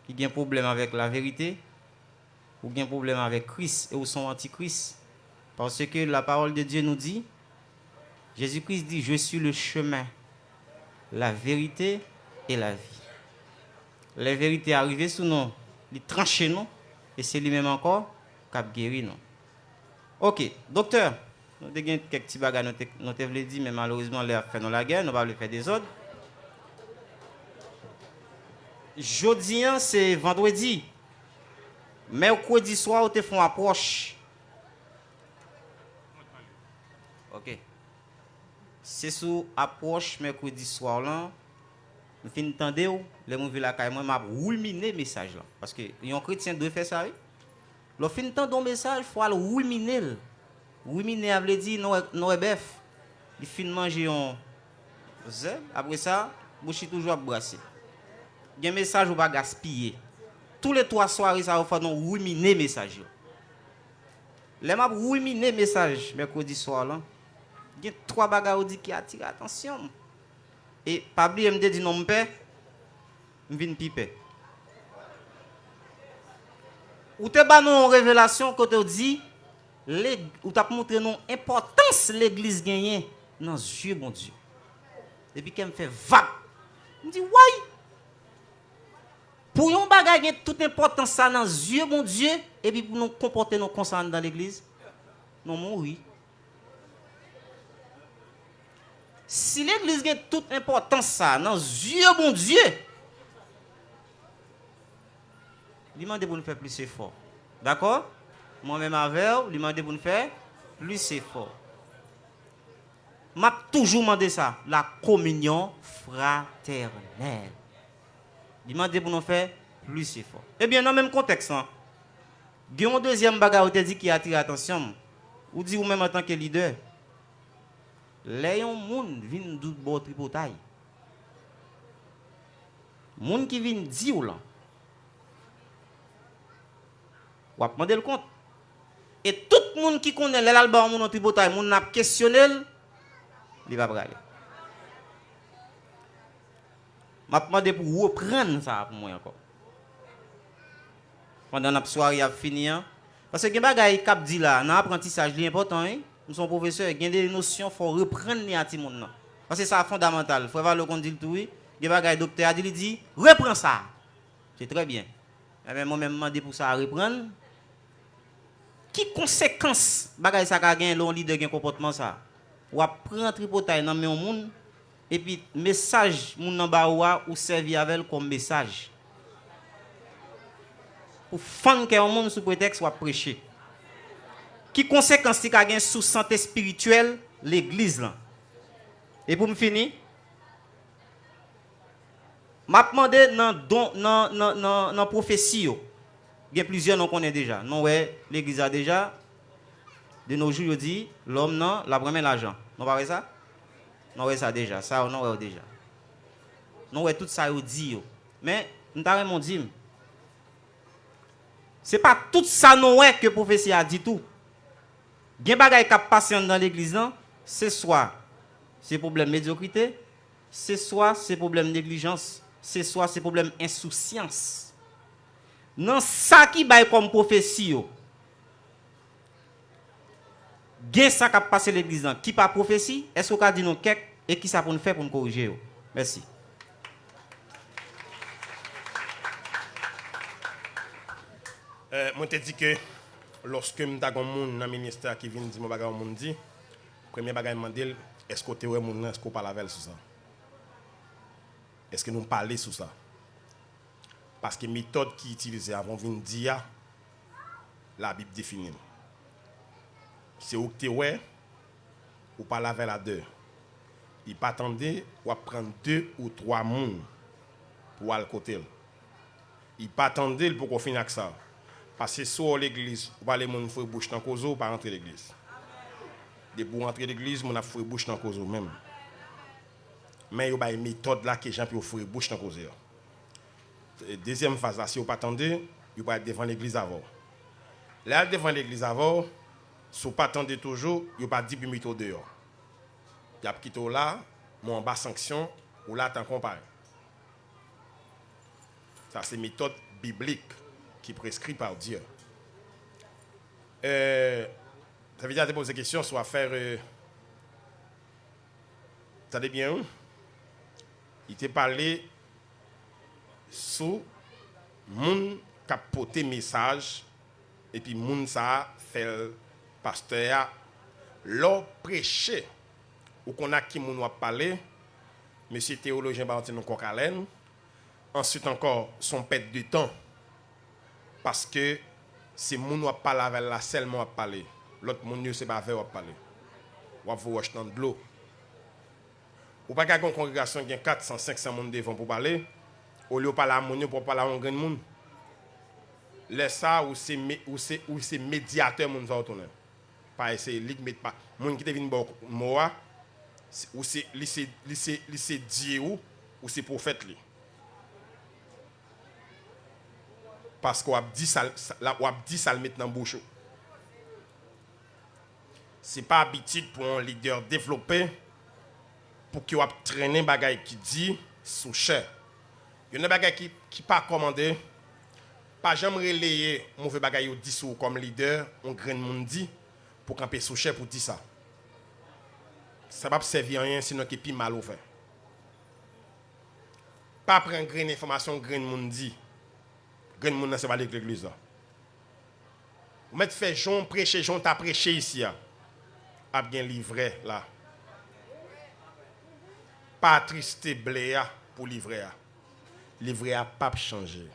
Speaker 7: qui a un problème avec la vérité, ou a un problème avec Christ et ou son antichrist. Parce que la parole de Dieu nous dit, Jésus-Christ dit, je suis le chemin, la vérité et la vie. La vérité arrivée sous nous, il tranche nous, et c'est lui-même encore qui a guéri nous. Ok, docteur, nous avons quelques petits bagages, nous avons dit, mais malheureusement, les fait dans la guerre, nous allons faire des autres. Jeudi, c'est vendredi. Mercredi soir, on te fait une approche. Ok. C'est sous approche mercredi soir là. Je finis d'entendre, les gens la caille, moi, je ruminer le message là. Parce que un chrétien doit faire ça. Le fin d'entendre un message, il faut le ruminer. Ruminer, veut dire non bœuf. Il fin manger un zèbre. Après ça, bouche toujours brasser. Il y a un message ou pas gaspiller. Tous les 3 soirs, ça va faire un ruminer message. Les m'a ruminer message mercredi soir là. Il y a 3 bagages qui attirent l'attention. Et Pabli me dit non, mon père, je viens piper. Ou te ba une révélation que te dit, ou t'a montré non importance l'église gagne dans les yeux, bon Dieu. Et puis qu'elle me fait vague. Je me dis, ouais. Pour yon bagage gagne toute importance ça dans les yeux, bon Dieu, et puis pour nous comporter nos consciences dans l'église, non, mon oui. Si l'église a toute importance ça dans les yeux, bon Dieu, il demande pour nous faire plus effort. D'accord? Moi-même avec, il demande pour nous faire plus effort. m'a toujours demandé ça, la communion fraternelle. Demandez pour nous faire plus effort. Eh bien, dans le même contexte, il y a un deuxième bagage qui attire l'attention. Ou dit ou même en tant que leader, les gens viennent du bon tripotail. Les gens qui viennent dire là, ou à demander le compte. Et tout le monde qui connaît l'album mon tripotail, mon n'a questionné, il va brailler. M'a demandé pour reprendre ça pour moi encore. Pendant la soirée a fini, parce que les bagages cap dit là, dans l'apprentissage, l'important, nous sommes professeurs, il y a des notions, il faut reprendre les gens. Parce que c'est fondamental. Il faut voir le qu'on dit le tout. Les bagages docteur a dit, reprends ça. C'est très bien. Mais moi-même, je demandé pour ça à reprendre. Qui conséquence bagage ça ka gen l'on leader gen comportement ça? Ou prend tripotail dans men monde et puis message moun nan ba ou servi avec comme message. Pour fan que monde sous prétexte ou prêcher. Qui conséquence ti ka gen sous santé spirituelle l'église là? Et pour me finir, m'a demandé dans prophétie yo. Il y a plusieurs noms qu'on connaît déjà. Non, ouais, l'église a déjà. De nos jours, il dit, l'homme, non, la première l'argent. Non, pas ça? Non, ouais, ça déjà. Ça, non, ouais, déjà. Non, ouais, tout ça, il dit. Mais, nous t'avons dit, c'est pas tout ça, non, ouais, que le prophétie a dit tout. Il y a des choses qui passent dans l'église, c'est soit c'est problème de médiocrité, c'est soit c'est problème de négligence, c'est soit c'est problème d'insouciance. Dans ça qui bail comme prophétie, gen ça qui a passé l'église qui pas prophétie, est-ce qu'on a dit nous quelque et qui ça pour nous faire pour nous corriger? Merci.
Speaker 1: Moi te dis que lorsque m'ta gon moun dans ministère qui vient dire mon bagage moun dit, premier bagage mandel, est-ce que tu ouais moun est-ce qu'on parle avec sur ça? Est-ce que nous parler sur ça? Parce que la méthode qui est utilisée avant de dire, la Bible définit. C'est où tu es, ou pas laver la deux. Il pas attendre ou prendre 2 ou 3 moun pour aller côté. Il pas attendre pour qu'on finisse avec ça. Parce que sur l'église, ou pas les moun faut bouche dans cause ou pas rentrer l'église. De pour rentrer l'église, mon a faut bouche dans cause même. Mais il y a une méthode là que les gens peuvent faire bouche dans cause. Deuxième phase, là, si vous ne pas attendre, vous pouvez être devant l'église avant. Là, devant l'église avant, si vous ne pas attendre toujours, vous pas 10 minutes au dehors. Vous avez quitté là, mon en bas sanction, ou là, t'en compare. Ça, c'est une méthode biblique qui est prescrite par Dieu. Ça veut dire de poser des questions, soit faire. Vous savez bien, il t'a parlé sur moun qui a porté message et puis moun ça fait pasteur l'or prêcher ou qu'on a qui moun a parlé monsieur théologien Valentino Kokalen ensuite encore son pète de temps parce que c'est moun a parlé avec la seulement a parlé l'autre moun c'est pas vers a parler ou a voir dans de l'eau ou pas qu'une congrégation qui a 400 500 moun devant pour parler au lieu de parler à mon pour parler à un grand monde. Laisse ça ou c'est médiateur moun va retourner. Pas essayer lig mettre pas moun qui te vinn bon moi ou c'est lycée Dieu ou c'est prophète li. Parce qu'on a dit ça le mettre dans bouche. C'est pas habitude pour un leader développé pour qu'il a traîner bagaille qui dit sous cher. Il y a des bagages qui pas commandé. Pas jamais relayer mauvais bagages au 10 comme leader, on grain monde dit pour camper sous cher pour dire ça. Ça va pas servir à rien sinon qui est mal ouvert. Pas prendre grain information grain monde dit. Grain monde c'est pas l'église là. Vous mettre fait Jean prêcher Jean t'a prêché ici a bien livré là. Pas triste blé pour livrer. Livrer a pas changé.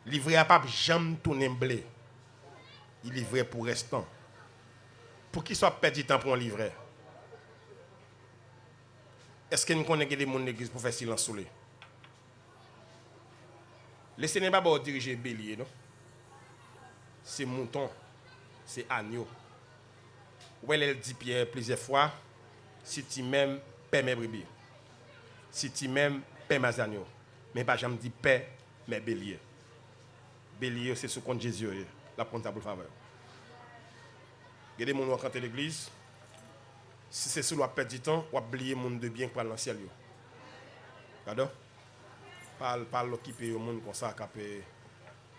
Speaker 1: Livrer a pas jamais tourné blé. Il livrait pour restant. pour qu'il soit perdu temps pour un livret. Est-ce que nous connaissons des gens de l'église pour faire silence sur lui? Laissez-nous pas diriger bélier, non? C'est mouton, c'est agneau. Où elle dit Pierre plusieurs fois, si tu m'aimes, paie mes brebis. Si tu m'aimes, paie mes agneaux. Mais pas jamais dit paie mes béliers. Bélier, c'est ce compte Jésus, la compte pour faveur. Regardez mon rentrer l'église. Si c'est sur la perte du temps, on va oublier le monde de bien pour dans le ciel. Regardez. Pas l'occuper le monde comme ça, qui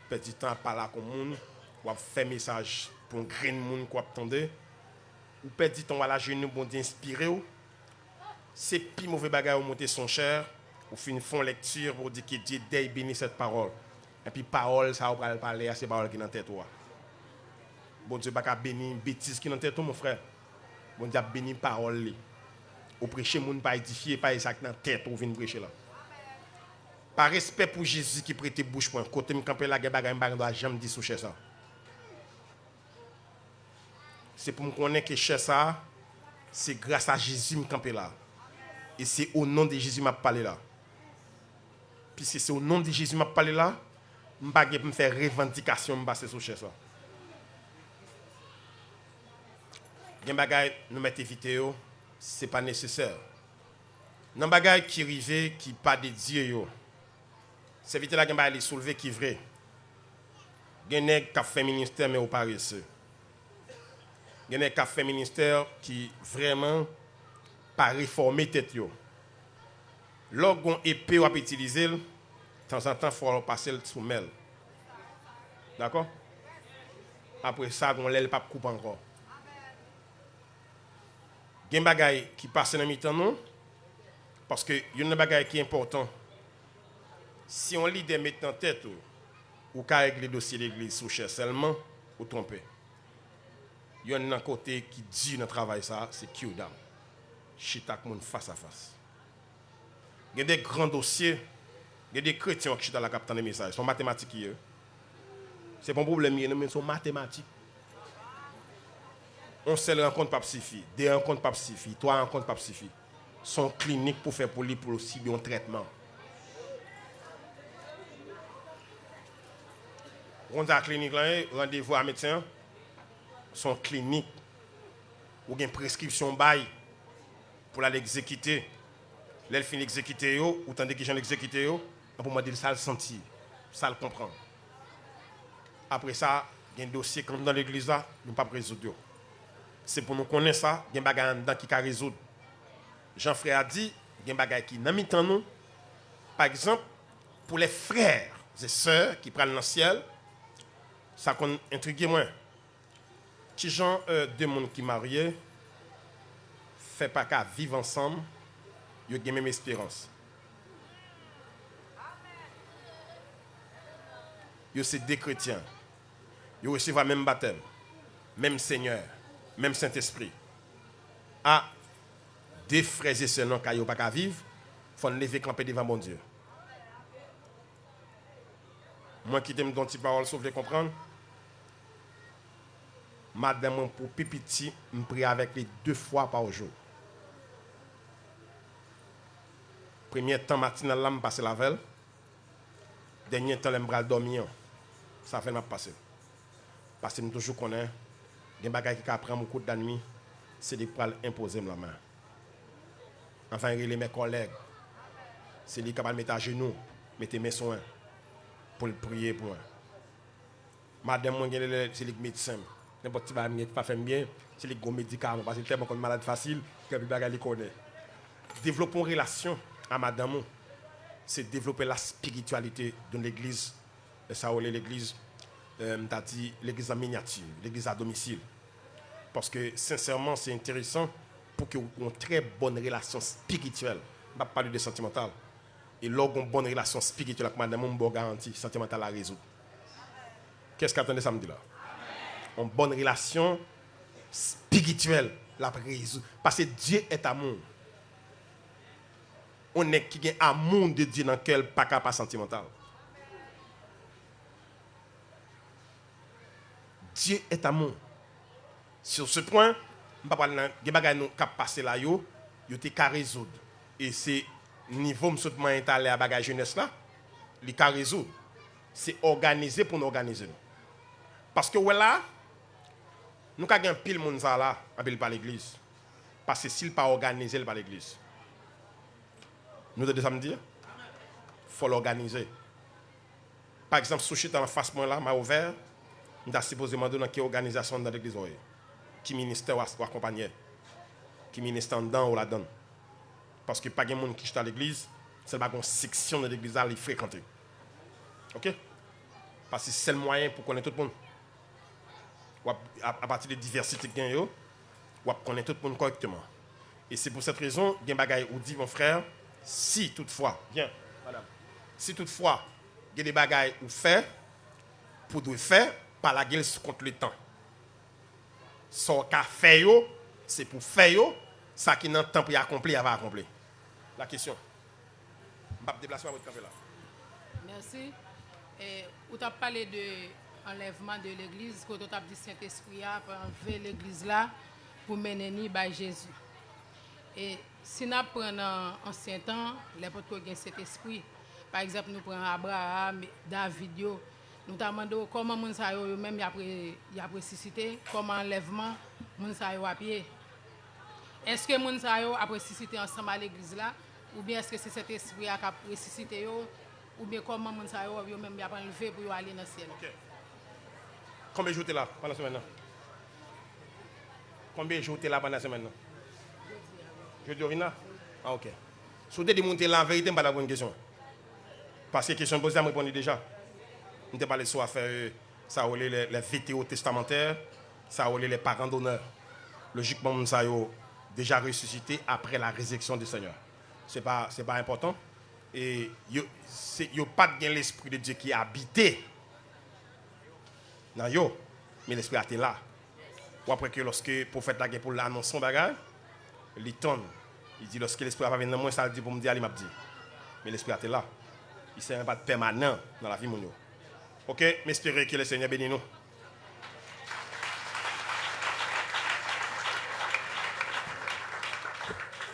Speaker 1: perdre du temps, pas là comme le monde, ou faire message pour un grand monde qui attendait. Ou perdre du temps à la genou pour inspirer. C'est plus mauvais bagage ou monter son cher, ou faire une lecture pour dire que Dieu a béni cette parole. Et puis parole, ça va parler à ces paroles qui sont dans tête. Bon Dieu va bénir une bêtise qui est dans tête, mon frère. Bon Dieu a béni parole. Ou prêcher, moun pas édifier, pas exact dans tête, ou venir prêcher là. Par respect pour Jésus qui prête bouche pour un côté, me camper la guerre, je dois jamais dire sous ça. C'est pour me connaître que chez ça, c'est grâce à Jésus que je camper là. Et c'est au nom de Jésus que je parle là. Puisque c'est au nom de Jésus que je parle là, je ne vais pas faire revendication de passer sur chez ça. Les bagages nous mettent éviter, ce n'est pas nécessaire. Dans les bagages qui arrivent, qui pas de Dieu, c'est vite là que les soulever qui est vrai. Il y a des gens qui fait ministère mais au paresseux. Il y a des gens qui fait ministère qui vraiment pas réformer tête yo. Lorsqu'on épée ou utiliser, de temps en temps il faut passer sous mêle. D'accord? Après ça, on l'aile pas coupe encore. Il y a des bagages qui passent dans le mi-temps non parce que il y a des bagages qui est important. Si on lit des mettre en tête ou qu'à régler le dossier de l'église sous cher seulement ou tromper. Il y a un côté qui dit dans le travail ça, c'est qui ou dame. Chita moun face à face. Il y a des grands dossiers, il y a des chrétiens qui sont dans la capitale des messages, sont mathématiques. C'est pas un problème, mais ils sont mathématiques. On seul rencontre pas suffit, deux rencontres pas suffit, trois rencontres pas suffit. Sont cliniques pour faire pour lui pour aussi bien un traitement. On a clinique là, rendez-vous à médecin, son clinique, ou une prescription bail pour l'exécuter. L'elle finit l'exécuter, ou tandis que j'en exécuté, pour moi dire ça le sentir, ça le comprendre. Après ça, il y a un dossier comme dans l'église là, nous ne pouvons pas résoudre. C'est pour nous connaître ça, il y a un bagage dedans qui peut résoudre. Jean-Frère a dit, il y a un bagage qui n'a mis tant nous. Par exemple, pour les frères et sœurs qui prennent dans le ciel, ça qu'on intrigue moi. Qui gens deux monde qui mariés fait pas qu'à vivre ensemble, ils ont même espérance. Ils sont des chrétiens. Ils reçoivent le même baptême, même Seigneur, même Saint-Esprit. Ah, des frères et sœurs qui n'ont pas qu'à vivre, il faut lever camper devant mon Dieu. Moi qui t'aime dans tes paroles, si vous voulez comprendre, madame, pour pipiti, je prie avec les 2 fois par jour. Premier temps matinal, je passe la veille. Dernier temps, je me dormir. Ça fait ma passer. Parce que nous toujours connaissons, des bagages qui prennent mon coup de la nuit, c'est de pouvoir imposer la main. Enfin, mes collègues, c'est lui qui va mettre à genoux, mettre mes soins pour le prier pour moi. Madame, c'est le médecin. N'importe qui va pas faire bien, c'est les gros médicaments. Parce que tellement qu'on est malade facile, que les bagages les connaît. Développer une relation à madame, c'est développer la spiritualité de l'église. Ça, l'église, l'église en miniature, l'église à domicile. Parce que sincèrement, c'est intéressant pour que vous ayez une très bonne relation spirituelle. Je ne vais pas parler de sentimental. Et lorsque une bonne relation spirituelle avec madame, on peut garantir sentimental à résoudre. Qu'est-ce qu'attendez samedi là? Une bonne relation spirituelle la résoudre. Parce que Dieu est amour. On est qui a amour de Dieu dans quel pas sentimental. Dieu est amour. Sur ce point, je ne vais pas parler de bagages qui passé là, yo te ka résoudre. Et c'est niveau monsieur est allé à bagage jeunesse là, il ka résoudre. C'est organiser pour nous organiser. Parce que voilà, nous avons un pile monde là, avec par l'église. Parce que s'il pas organisé par l'église. Nous devons ça me dire, il faut l'organiser. Par exemple, si je suis en face moi là, m'a ouvert, nous avons supposé demander dans quelle organisation dans l'église, qui ministère ou accompagner, qui ministère dedans ou là-dedans. Parce que pas de monde qui est à l'église, c'est pas une section de l'église à les fréquenter. OK? Parce que c'est le moyen pour connaître tout le monde. À partir de diversité que vous avez, connaître tout le monde correctement. Et c'est pour cette raison, il y a des choses où dit mon frère, si toutefois, bien, madame, si toutefois, il y a des bagailles ou faire, pour de faire, par la gueule contre le temps. Ce qu'a fait, c'est pour faire, ça qui n'a pas temps pour accomplir, il va accomplir. La question. Je vais me déplacer à votre café là.
Speaker 8: Merci. Vous avez parlé de l'enlèvement de l'église, quand vous avez dit Saint-Esprit pour enlever l'église là, pour mener ni par Jésus. Et si nous prenons ancien temps, les potes qui ont cet esprit, par exemple, nous prenons Abraham, David, nous demandons comment moun sa yo même y a ressuscité, comment enlèvement moun sa yo à pied. Est-ce que moun sa yo a ressuscité ensemble à l'église là, ou bien est-ce que c'est cet esprit qui a ressuscité yo, ou bien comment moun sa yo même y a enlevé pour aller dans le ciel.
Speaker 1: OK. Combien de jours tu es là pendant la semaine? Combien de jours tu es là pendant la semaine? Je dis Rina? Ah, OK. Si vous dites monter là, en vérité, je ne pas la bonne question. Parce que la question posée, je répondu déjà. Je ne parlé soit faire ça les vidéos testamentaires, ça les parents d'honneur. Logiquement, nous avons déjà ressuscité après la résurrection du Seigneur. Ce n'est pas important. Et il n'y a pas de l'Esprit de Dieu qui est habité. Non, mais l'Esprit a été là. Ou après que lorsque le prophète a pour l'annoncer son bagage, il tourne. Il dit lorsque l'Esprit va venir dans moi, ça le dit pour me dire, il m'a dit. Mais l'Esprit a été là. Il n'est pas permanent dans la vie de nous. OK, m'espérer que le Seigneur bénisse nous.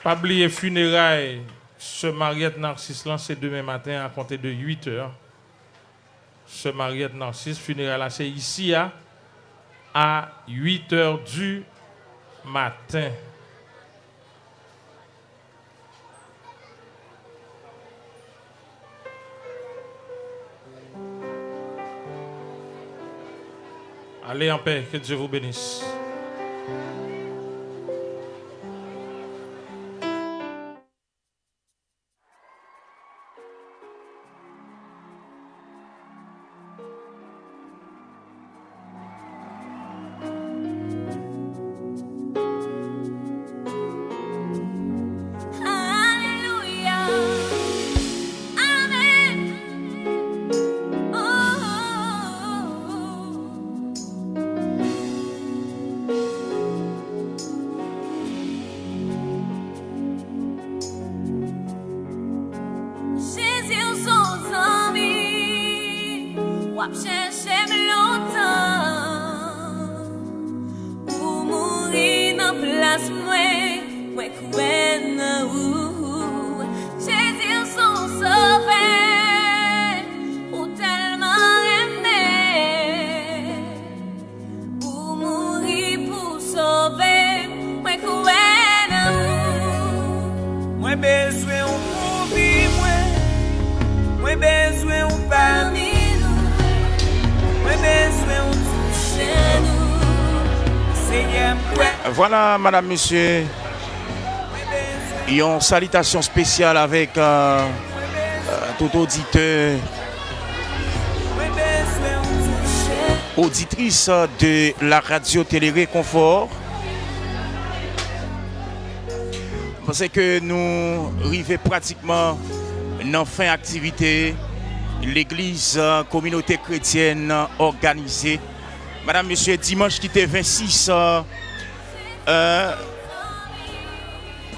Speaker 2: Pas oublier funérailles, ce Mariette Narcisse là, c'est demain matin à compter de 8h. Ce Mariette Narcisse, funérailles là, c'est ici à 8h du matin. Allez en paix, que Dieu vous bénisse.
Speaker 9: Voilà, madame, monsieur, une salutation spéciale avec tout auditeur, auditrice de la radio Télé Réconfort. Parce que nous arrivons pratiquement dans fin activité, l'église communauté chrétienne organisée. Madame, monsieur, dimanche qui était 26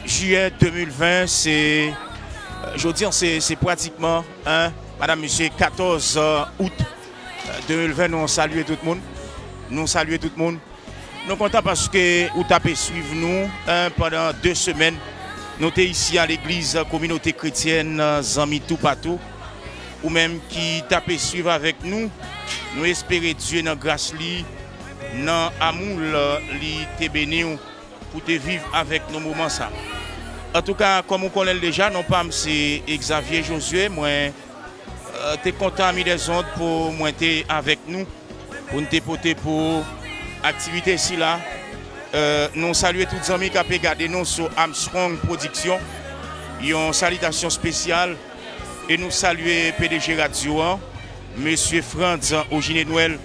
Speaker 9: juillet 2020, c'est pratiquement madame, monsieur, 14 août 2020, nous saluons tout le monde. Nous saluons tout le monde. Nous sommes contents parce que vous tapez suivre nous pendant 2 semaines. Nous sommes ici à l'église communauté chrétienne Zami tout partout. Ou même qui tapez suivre avec nous. Nous espérons Dieu dans grâce li, dans amour li te béni pour te vivre avec nos moments ça. En tout cas, comme on connaît déjà, non pas c'est Xavier Josué, moi t'es content mis des ondes pour moi avec nous pour nous dépoter pour activité ici là. Nous saluons tous les amis qui ont regardé nous sur Armstrong Production. Une salutation spéciale et nous saluons PDG Radio, Monsieur Franz Ogine Noël.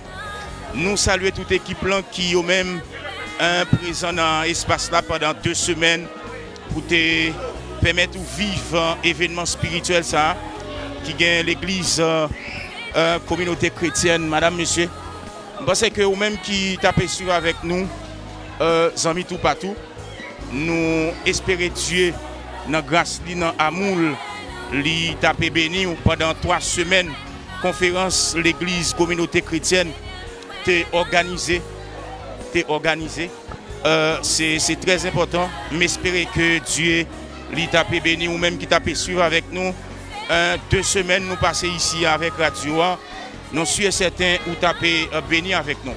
Speaker 9: Nous saluons toute l'équipe qui est même présent dans l'espace là pendant 2 semaines pour te permettre de vivre événement spirituel ça qui gagne l'église communauté chrétienne. Madame, monsieur, je pense que vous-même qui tapez sur avec nous, amis tout partout, nous espérons Dieu dans grâce, dans amour, li tapé béni pendant 3 semaines. Conférence l'église communauté chrétienne t'es organisée. C'est très important. M'espérer que Dieu li tapé béni ou même qui tapé suivre avec nous. 2 semaines nous passer ici avec Radio. Nous sommes certains ou tapé béni avec nous.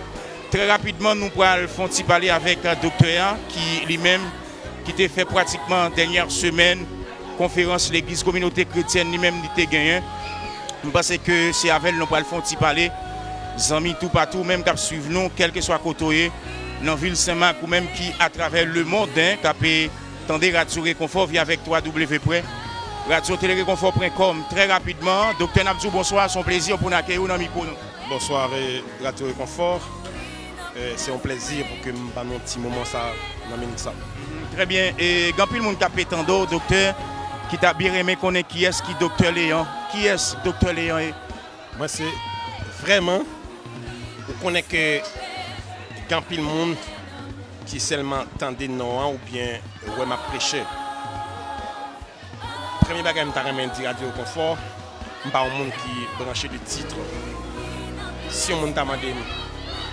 Speaker 9: Très rapidement, nous pourrons parler avec le docteur qui lui-même qui t'a fait pratiquement dernière semaine conférence l'église communauté chrétienne lui-même qui t'a gagné. Je pense que c'est avec nous pourrons parler. Amis tout partout, même qui suivent nous, quel que soit côté, dans la ville Saint-Marc ou même qui à travers le monde, qui peut tendre Radio Réconfort via avec 3W. Radio-téléréconfort.com. Très rapidement, docteur Nabdou, bonsoir, son plaisir pour nous accueillir dans le micro.
Speaker 1: Bonsoir Radio Réconfort. C'est un plaisir pour que nous parlions un petit moment ça dans la minute ça.
Speaker 9: Très bien. Et quand le monde capé tando, docteur, qui t'a bien aimé connaître qui est-ce qui docteur Léon? Qui est-ce docteur Léon?
Speaker 1: Moi c'est vraiment vous connaissez que quand le monde qui seulement tendait non ou bien ouais m'a prêché. Premier bagage que je dire Radio Confort, je pas un monde qui est branché de titre. Si on m'a demandé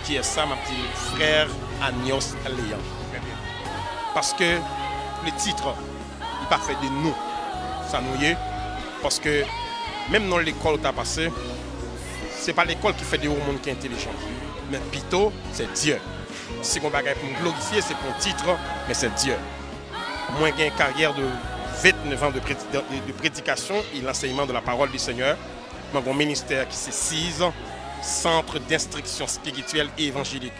Speaker 1: qui est ça, m'a dit frère Agnos Léon. Parce que le titre, il n'est pas fait de nous. Ça nous y est. Parce que même dans l'école où tu as passé, ce n'est pas l'école qui fait des monde qui est intelligent. Mais plutôt, c'est Dieu. Si on va pour me glorifier, c'est pour un titre, mais c'est Dieu. Moi, j'ai une carrière de 29 ans de prédication et l'enseignement de la parole du Seigneur. J'ai un ministère qui c'est 6 ans. Centre d'instruction spirituelle et évangélique.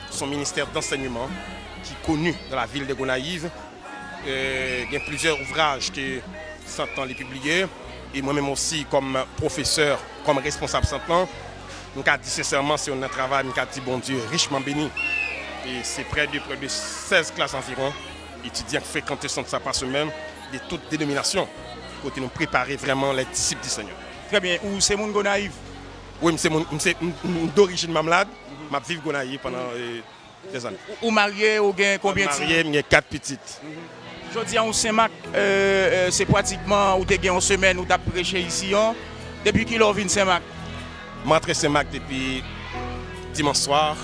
Speaker 1: Son ministère d'enseignement qui est connu dans la ville de Gonaïves. Il y a plusieurs ouvrages qui sont les publiés. Et moi-même aussi comme professeur, comme responsable Saint-Plan. Je dis sincèrement, c'est un travail, je dis bon Dieu, richement béni. Et c'est près de 16 classes environ. Étudiants qui fréquentent ça par semaine, de toutes dénominations. Pour nous préparer vraiment les disciples du Seigneur.
Speaker 9: Très bien. Où c'est mon Gonaïves?
Speaker 1: Oui, c'est d'origine mamlade. Je vis à Gonaïves pendant des années.
Speaker 9: Ou marié, ou gain combien de temps?
Speaker 1: Marié, j'ai 4 petites.
Speaker 9: Je dis à Saint-Marc, c'est pratiquement où tu es en semaine où tu as prêché ici. Depuis qu'il est venu Saint-Marc?
Speaker 1: Je suis rentré Saint-Marc depuis dimanche soir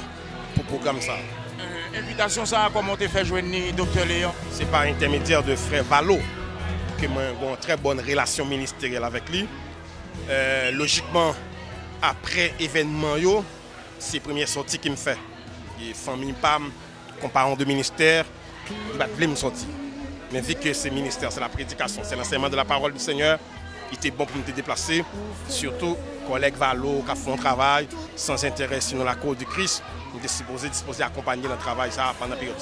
Speaker 1: pour le programme ça.
Speaker 9: Invitation ça, comment tu fait joindre Dr Léon?
Speaker 1: C'est par intermédiaire de frère Valo que j'ai une très bonne relation ministérielle avec lui. Logiquement, après l'événement, c'est la première sortie qu'il me fait. Les familles PAM, comparant de ministère, il va me sortir. Mais vu que ce ministère, c'est la prédication, c'est l'enseignement de la parole du Seigneur, il était bon pour me déplacer. Surtout, collègue Valo qui a fait un travail sans intérêt sinon la cause du Christ. Nous sommes disposés à accompagner le travail ça, pendant la période.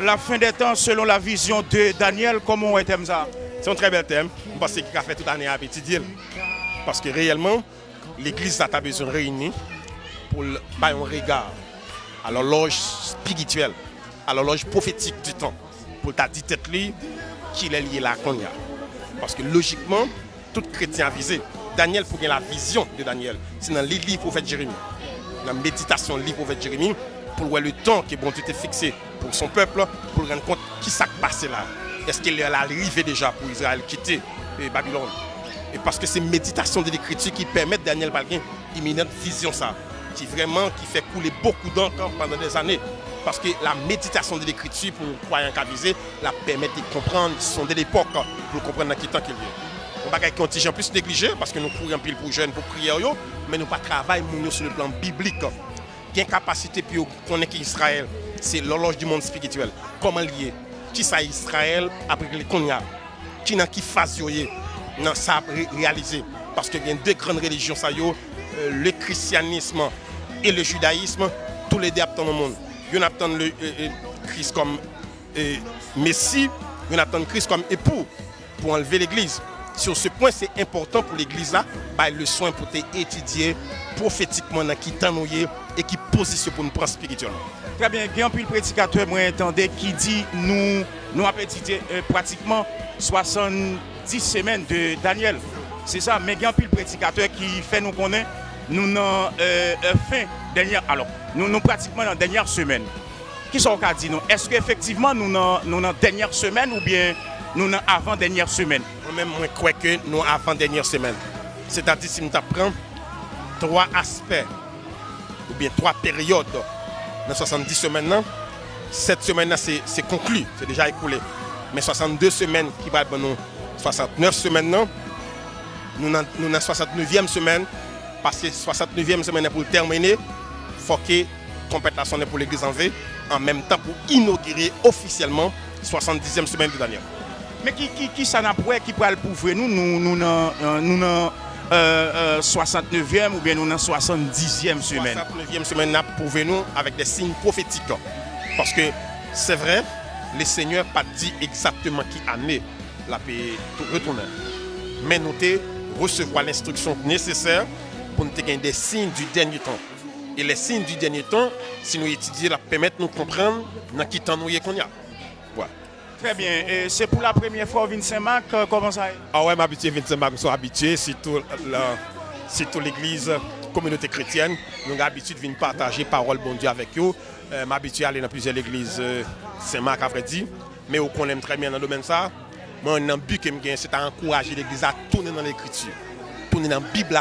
Speaker 9: La fin des temps, selon la vision de Daniel, comment est ça?
Speaker 1: C'est un très bel thème, parce qu'il a fait toute l'année à étudier. Parce que réellement, l'Église a besoin de réunir pour faire un regard à l'horloge spirituelle, à l'horloge prophétique du temps, pour ta dit tête qu'il est lié là qu'on y a. Parce que logiquement, tout chrétien a visé. Daniel, pour gagner la vision de Daniel, c'est dans les livres prophète Jérémie. Dans la méditation du livre prophète Jérémie, pour voir le temps que bon Dieu était fixé pour son peuple, pour rendre compte qui s'est passé là. Est-ce qu'il est arrivé déjà pour Israël quitter Babylone? Et parce que c'est méditation de l'écriture qui permet à Daniel Balguin imminente vision ça. qui fait couler beaucoup d'encre pendant des années. Parce que la méditation de l'écriture pour les croyants qu'avisés la permet de comprendre, sonder l'époque pour comprendre dans quel temps qu'il vient. On va pas contingent plus négligé parce que nous courons pile pour jeunes, pour prier, mais nous pas travailler sur le plan biblique. Il y a une capacité pour connaître qu'Israël, c'est l'horloge du monde spirituel. Comment lier? Qui ça Israël après les Konya? Qui n'a qui phase dans ça réalisé? Parce qu'il y a deux grandes religions, ça le christianisme et le judaïsme, tous les deux attendent au monde. Ils attendent le Christ comme Messie, ils attendent Christ comme époux pour enlever l'Église. Sur ce point, c'est important pour l'Église là, le soin pour étudier prophétiquement dans qui t'ennuyer et qui positionne pour nous prendre spirituellement.
Speaker 9: Très bien, il y a un peu de prédicateur, moi entendez, qui dit nous avons étudié pratiquement 70 semaines de Daniel. C'est ça, mais il y a un peu de prédicateur qui fait nous connaître, nous avons fin dernière, alors nous pratiquement dans la dernière semaine. Qui sont qu'à dire nous? Est-ce qu'effectivement nous avons dernière semaine ou bien nous avons avant dernière semaine?
Speaker 1: Moi-même, je crois que nous avant dernière semaine. C'est-à-dire si nous apprenons 3 aspects ou bien 3 périodes dans 70 semaines, cette semaine c'est conclu, c'est déjà écoulé. Mais 62 semaines qui va être nous 69 semaines, nous avons 69e semaine, parce que 69e semaine est pour terminer, il faut que compétition pour l'église en même temps pour inaugurer officiellement 70e semaine de Daniel.
Speaker 9: Mais qui ça n'a pas qui pourrait le prouver nous 69e ou bien nous 70e semaine?
Speaker 1: 69e semaine n'a prouvé nous avec des signes prophétiques. Parce que c'est vrai, le Seigneur n'a pas dit exactement qui année la paix retourner. Mais nous devons recevoir l'instruction nécessaire pour nous gagner des signes du dernier temps. Et les signes du dernier temps, si nous étudions, la permettent de nous comprendre dans qui temps nous y qu'on y a. Voilà.
Speaker 9: Très bien. Et c'est pour la première fois au Saint-Marc, comment ça est?
Speaker 1: Ah ouais, m'habitué à Saint-Marc, nous sommes habitués, surtout l'église, communauté chrétienne. Nous avons l'habitude de venir partager parole bon Dieu avec eux. M'habitué à aller dans plusieurs églises Saint-Marc, à vrai dire. Mais on aime très bien dans le domaine ça. Moi, un but que je c'est d'encourager l'église à tourner dans l'écriture, tourner dans la Bible.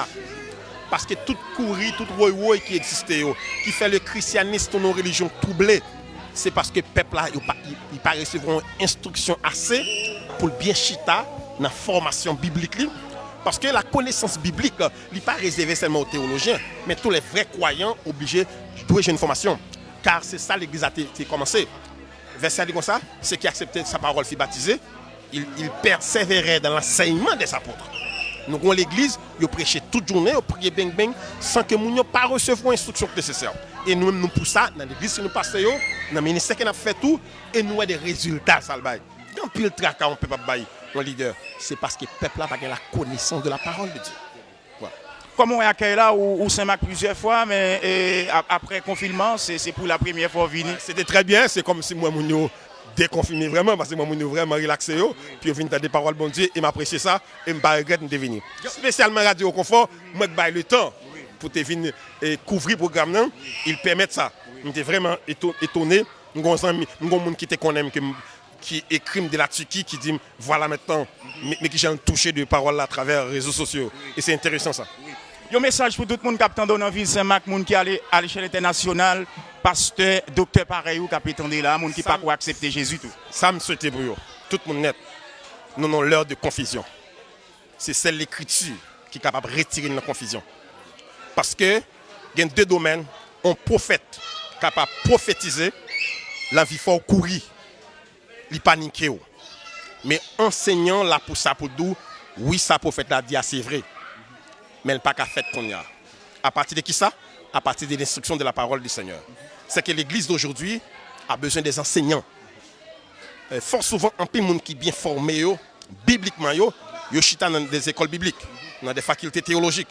Speaker 1: Parce que tout courir, tout roy qui existait, qui fait le christianisme nos religions troublées, c'est parce que le peuple là, il pas recevoir une instruction assez pour bien chita dans la formation biblique. Parce que la connaissance biblique, il n'est pas réservée seulement aux théologiens, mais tous les vrais croyants obligés de jouer une formation. Car c'est ça l'église a commencé. Verset dit comme ça, ceux qui acceptaient sa parole furent baptisés, ils persévéraient dans l'enseignement des apôtres. Nous avons l'église, ils prêchent toute journée, ils prient bang bang, sans que nous n'ayons pas recevoir l'instruction nécessaire. Et nous, pour ça, dans l'église, nous passons, dans le ministère, nous avons fait tout, et nous avons des résultats. Quand pile tracas, on ne peut pas bailler nos leaders. C'est parce que le peuple n'a pas la connaissance de la parole de Dieu.
Speaker 9: Voilà. Comme on est accueilli là, ou Saint-Marc plusieurs fois, mais après confinement, c'est pour la première fois venir.
Speaker 1: C'était très bien, c'est comme si moi, déconfiné vraiment parce que moi je vraiment relaxé puis je viens entendre des paroles bon Dieu et m'apprécier ça et me pas regret de venir spécialement Radio Confort moi que le temps pour te venir couvrir programme là ils permettent ça on était vraiment étonné nous avons monde qui te connaît qui écrit de la Turquie qui dit voilà maintenant mais qui j'ai touché de paroles à travers les réseaux sociaux et c'est intéressant ça.
Speaker 9: Un message pour tout le monde qui a dans la ville Saint-Marc, monde qui est allé à l'échelle internationale, pasteur, docteur pareil ou qui a prétendu là, monde qui pas pour accepter Jésus tout.
Speaker 1: Ça me souhaite pour eux. Tout le monde net. Nous avons l'heure de confusion. C'est celle de l'écriture qui est capable de retirer la confusion. Parce que il y a 2 domaines, un prophète capable de prophétiser, la vie faut courir, il paniquer. Mais enseignant là pour ça pour nous, oui ça prophète l'a dit c'est vrai. Mais elle n'a pas qu'à faire qu'on y a. À partir de qui ça? À partir de l'instruction de la parole du Seigneur. C'est que l'église d'aujourd'hui a besoin des enseignants. Fort souvent, un peu de monde qui est bien formé, bibliquement, yo chita dans des écoles bibliques, dans des facultés théologiques.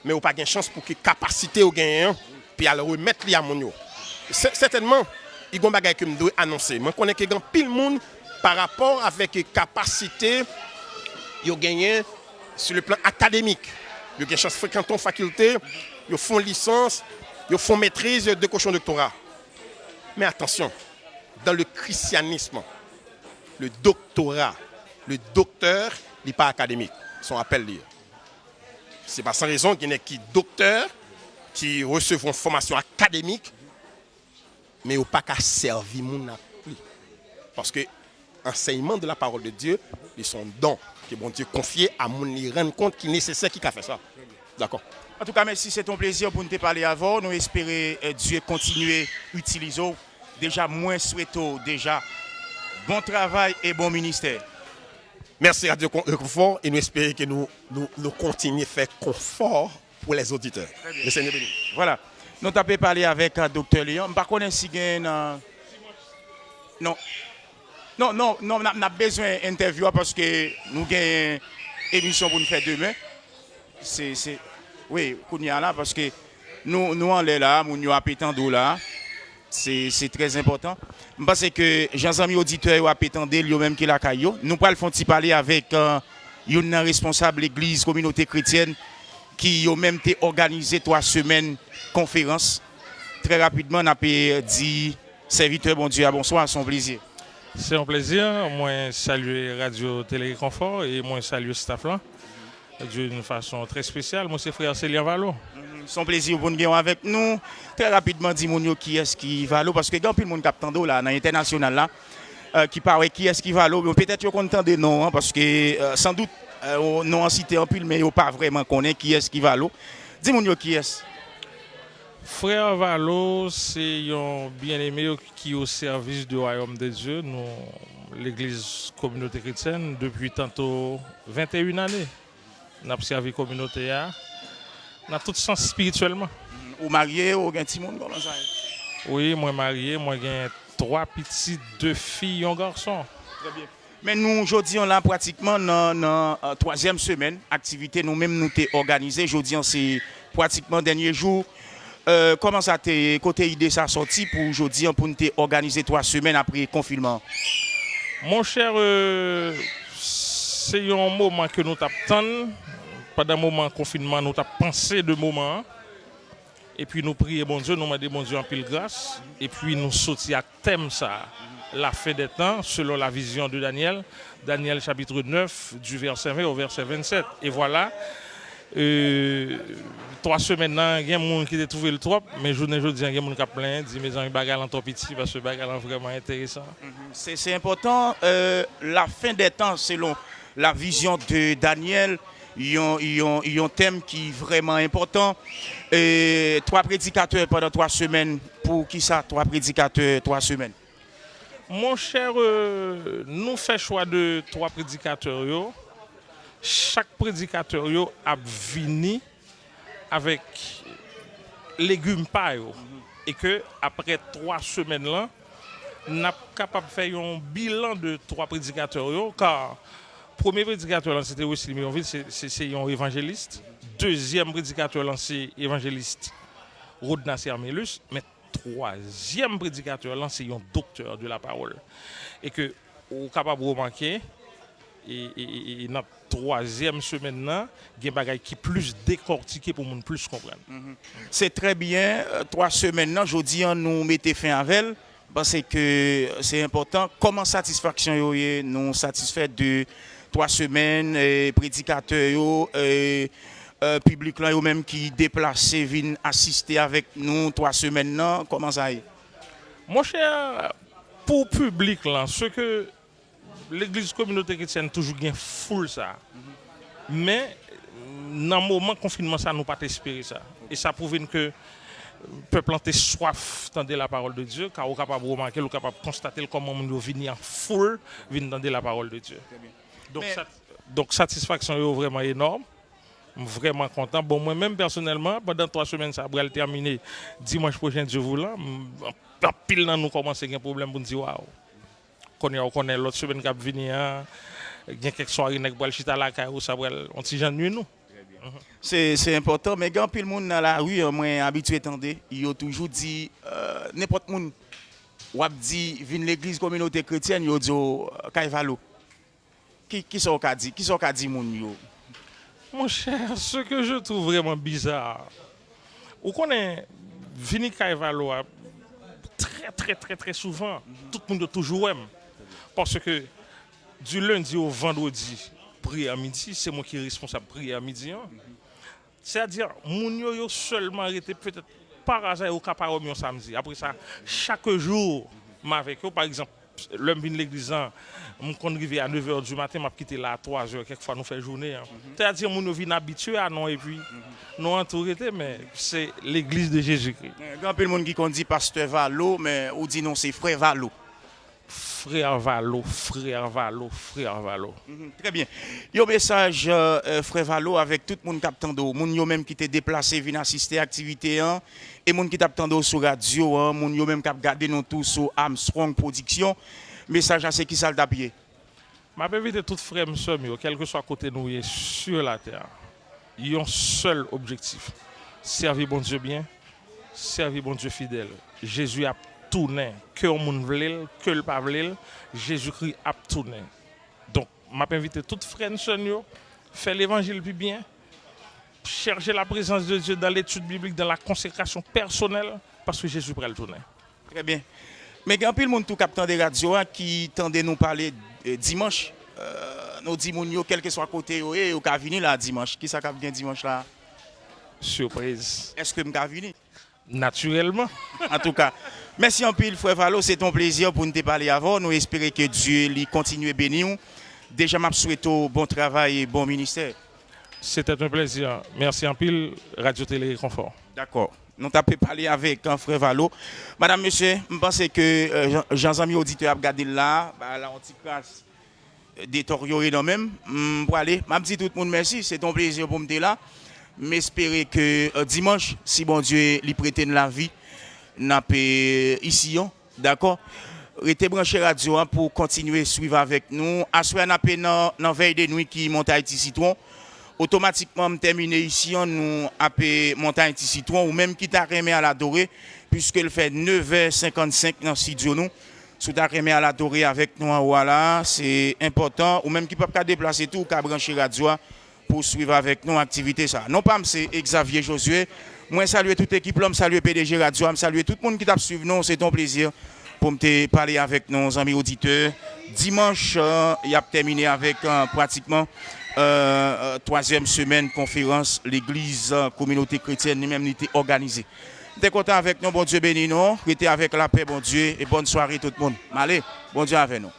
Speaker 1: Mais on n'a pas de chance pour que capacité au gagnant, puis à le remettre à mon. Certainement, il y a des choses que je dois annoncer. Je connais que pile monde par rapport avec capacité, ils gagnent sur le plan académique. Ils ont une chance de fréquenter une faculté, ils font licence, ils font maîtrise de cochon doctorat. Mais attention, dans le christianisme, le doctorat, le docteur n'est pas académique, son appel lié. Ce n'est pas sans raison qu'il y en a qui docteur qui recevront formation académique, mais au pas qu'à servir mon appui. Parce que l'enseignement de la parole de Dieu, ils sont dons que bon Dieu confié à mon y rendre compte qu'il est nécessaire qu'il a fait ça. D'accord.
Speaker 9: En tout cas, merci, c'est un plaisir pour nous te parler avant. Nous espérons Dieu continuer à utiliser. Déjà, moins souhaitons, déjà, bon travail et bon ministère.
Speaker 1: Merci Radio Confort et nous espérons que nous continuons à faire confort pour les auditeurs. Le Seigneur béni.
Speaker 9: Voilà. Nous avons parlé avec Dr. Léon. Je ne sais pas si non. Non, on a besoin d'interview parce que nous avons une émission pour nous faire demain. Oui, là, parce que nous en est là, nous avons appétendé là. C'est très important. Je pense que Jean-Zami auditeur a appétendé lui-même qui la caillou. Nous allons parler avec un responsable de l'église communauté chrétienne qui a même organisé 3 semaines conférence. Très rapidement, on a dit serviteur bon Dieu, bonsoir, c'est un plaisir.
Speaker 2: C'est un plaisir. Moi, saluer Radio Télé Confort et moi, saluer staff là. D'une façon très spéciale. Moi, c'est frère Célien Valo.
Speaker 9: Son plaisir pour nous avec nous. Très rapidement, dis-moi qui est-ce qui Valo, parce que il y a plus de monde captant là, dans l'international là, qui parle qui est-ce qui Valo. Peut-être qu'on content des noms, hein, parce que sans doute, non en cité en pile, mais ils pas vraiment connaît qui est-ce qui Valo. Dis-moi qui est-ce.
Speaker 2: Frère Valo, c'est un bien-aimé qui est au service du royaume de Dieu, nous, l'église communauté chrétienne, depuis tantôt 21 années. Nous avons servi la communauté, nous avons tout sens spirituellement.
Speaker 9: Ou marié, ou un petit monde comme ça?
Speaker 2: Oui, moi marié, moi j'ai 3 petits, 2 filles, un garçon.
Speaker 9: Très bien. Mais nous, aujourd'hui, on l'a pratiquement dans la 3e semaine. Activité, nous-mêmes, nous t'ai organisé. Aujourd'hui, c'est pratiquement dernier jour. Comment ça t'est, côté idée, ça sorti pour aujourd'hui, pour nous organiser 3 semaines après le confinement?
Speaker 2: Mon cher, c'est un moment que nous t'attendons. Pendant un moment de confinement, nous avons pensé de moment. Et puis nous prions bon Dieu, nous demandons bon Dieu en pile grâce. Et puis nous sortions à thème ça, la fin des temps, selon la vision de Daniel. Daniel chapitre 9, du verset 20 au verset 27. Et voilà, 3 semaines, il y a des gens qui ont trouvé le trop, mais je dis qu'il y a des gens qui ont plein, dit mes amis, bagarre en trop petit, parce que bagarre est vraiment intéressant.
Speaker 9: C'est important, la fin des temps, selon la vision de Daniel. Il y a un thème qui est vraiment important. 3 prédicateurs pendant 3 semaines. Pour qui ça, 3 prédicateurs, 3 semaines?
Speaker 2: Mon cher, nous faisons choix de 3 prédicateurs. Chaque prédicateur a venu avec légumes paille. Et que après 3 semaines là, nous sommes capables de faire un bilan de 3 prédicateurs. Car premier prédicateur, c'était Wesley Mionville, c'est un évangéliste. Deuxième prédicateur, c'est évangéliste Rodna Sermelus. Mais 3e prédicateur, c'est un docteur de la parole. Et que, vous êtes capable de remarquer, et dans la 3e semaine, il y a des choses qui sont plus décortiquées pour nous plus comprendre.
Speaker 9: C'est très bien. 3 semaines, aujourd'hui, nous mettons fin à elle. Parce que c'est important. Comment satisfaction nous satisfait de 3 semaines, prédicateurs, public là, même qui déplacent, viennent assister avec nous 3 semaines, non? Comment ça est?
Speaker 2: Mon cher, pour le public là, ce que l'église communauté chrétienne toujours bien full ça. Mais dans le moment confinement, ça nous pas espérer ça. Et ça prouve que le peuple a soif d'entendre la parole de Dieu, car on est capable de remarquer, on est capable de constater comment on vient en full, vient d'entendre la parole de Dieu. Donc, satisfaction est vraiment énorme. Je suis vraiment content. Bon, moi-même, personnellement, pendant 3 semaines, ça va terminer dimanche prochain, Dieu voulant. En pile, nous commençons à avoir un problème pour nous dire waouh. On connaît l'autre semaine qui va venir. Il y a quelques soirées qui vont chita la caille, ça va on s'y gêne nous.
Speaker 9: C'est important, mais quand le monde dans la rue, moi habitué à entendre, il a toujours dit n'importe monde ou a dit vinn l'église communauté chrétienne, il dit Kaivalo. Qui sont dit? Qui sont dit moun yo?
Speaker 2: Mon cher, ce que je trouve vraiment bizarre, vous connaissez Vini Kaivalo très souvent, tout le monde toujours aime. Parce que du lundi au vendredi, prière à midi, c'est moi qui est responsable de prière à midi. C'est-à-dire, moun yo seulement été peut-être par hasard au capable un samedi. Après ça, chaque jour, avec eux, par exemple, l'homme vient de l'église, on arrive à 9h du matin, m'a quitté là à 3h, quelquefois nous fait journée. C'est-à-dire, moun vient habitué à non et puis nous entouré, mais c'est l'église de Jésus-Christ.
Speaker 9: Grand peu de monde qui dit pasteur Valo, mais on dit non, c'est frère Valo.
Speaker 2: Frère Valo, frère Valo, frère Valo.
Speaker 9: Très bien. Yo message frère Valo avec tout le monde qui attend moun yo même qui t'est déplacé vinn assister à l'activité et moun qui t'attend sur radio moun yo même qui regarder nous tous sur Armstrong Production. Message à c'est qui ça le tapier.
Speaker 2: M'a invité tout frère m'seur quel que soit côté nous sur la terre. Ils ont un seul objectif. Servir bon Dieu bien, servir bon Dieu fidèle. Jésus a tourné, que le monde veut, que le pas veut, Jésus-Christ a tourné. Donc, m'a invité toutes frères et faire l'évangile plus bien, chercher la présence de Dieu dans l'étude biblique, dans la consécration personnelle, parce que Jésus prend le tourner.
Speaker 9: Très bien. Mais il y a un peu de monde tout captant des radios qui tendait nous parler dimanche. Nous disons, quel que soit côté, et au venir là dimanche. Qui ça vient dimanche là?
Speaker 2: Surprise.
Speaker 9: Est-ce que je vais venir?
Speaker 2: Naturellement.
Speaker 9: En tout cas, merci en pile, frère Valo. C'est un plaisir pour nous te parler avant. Nous espérons que Dieu lui continue à bénir. Déjà, je souhaite bon travail et bon ministère.
Speaker 2: C'était un plaisir. Merci en pile, Radio Télé Confort.
Speaker 9: D'accord. Nous avons parlé avec un frère Valo. Madame, monsieur, je pense que Jean-Zami auditeur a regardé là, la petite classe détoriorée dans même. Pour aller, je dis tout le monde merci. C'est un plaisir pour me être là. M'espérer que dimanche, si bon Dieu lui prête la vie, n'a pas ici, d'accord? Restez branché radio pour continuer à suivre avec nous. Assoir n'a pas dans veille de nuit qui monte à Haïti Citron. Automatiquement, terminer ici, nous avons monté à Haïti Citron ou même qui t'a remis à l'adorer, puisque le fait 9h55 dans le studio nous. Si tu as remis à l'adorer avec nous, voilà, c'est important. Ou même qui ne peut pas déplacer tout, qui a branché radio pour suivre avec nous l'activité. Non pas, c'est Xavier Josué. Moi, saluer toute l'équipe, l'homme, saluer PDG Radio, saluer tout le monde qui t'a suivi nous. C'est un plaisir pour me parler avec nos amis auditeurs. Dimanche, il a terminé avec pratiquement troisième semaine conférence. L'église communauté chrétienne même était organisée. T'es content avec nous, bon Dieu béni nous. Restez avec la paix, bon Dieu, et bonne soirée tout le monde. Allez, bon Dieu avec nous.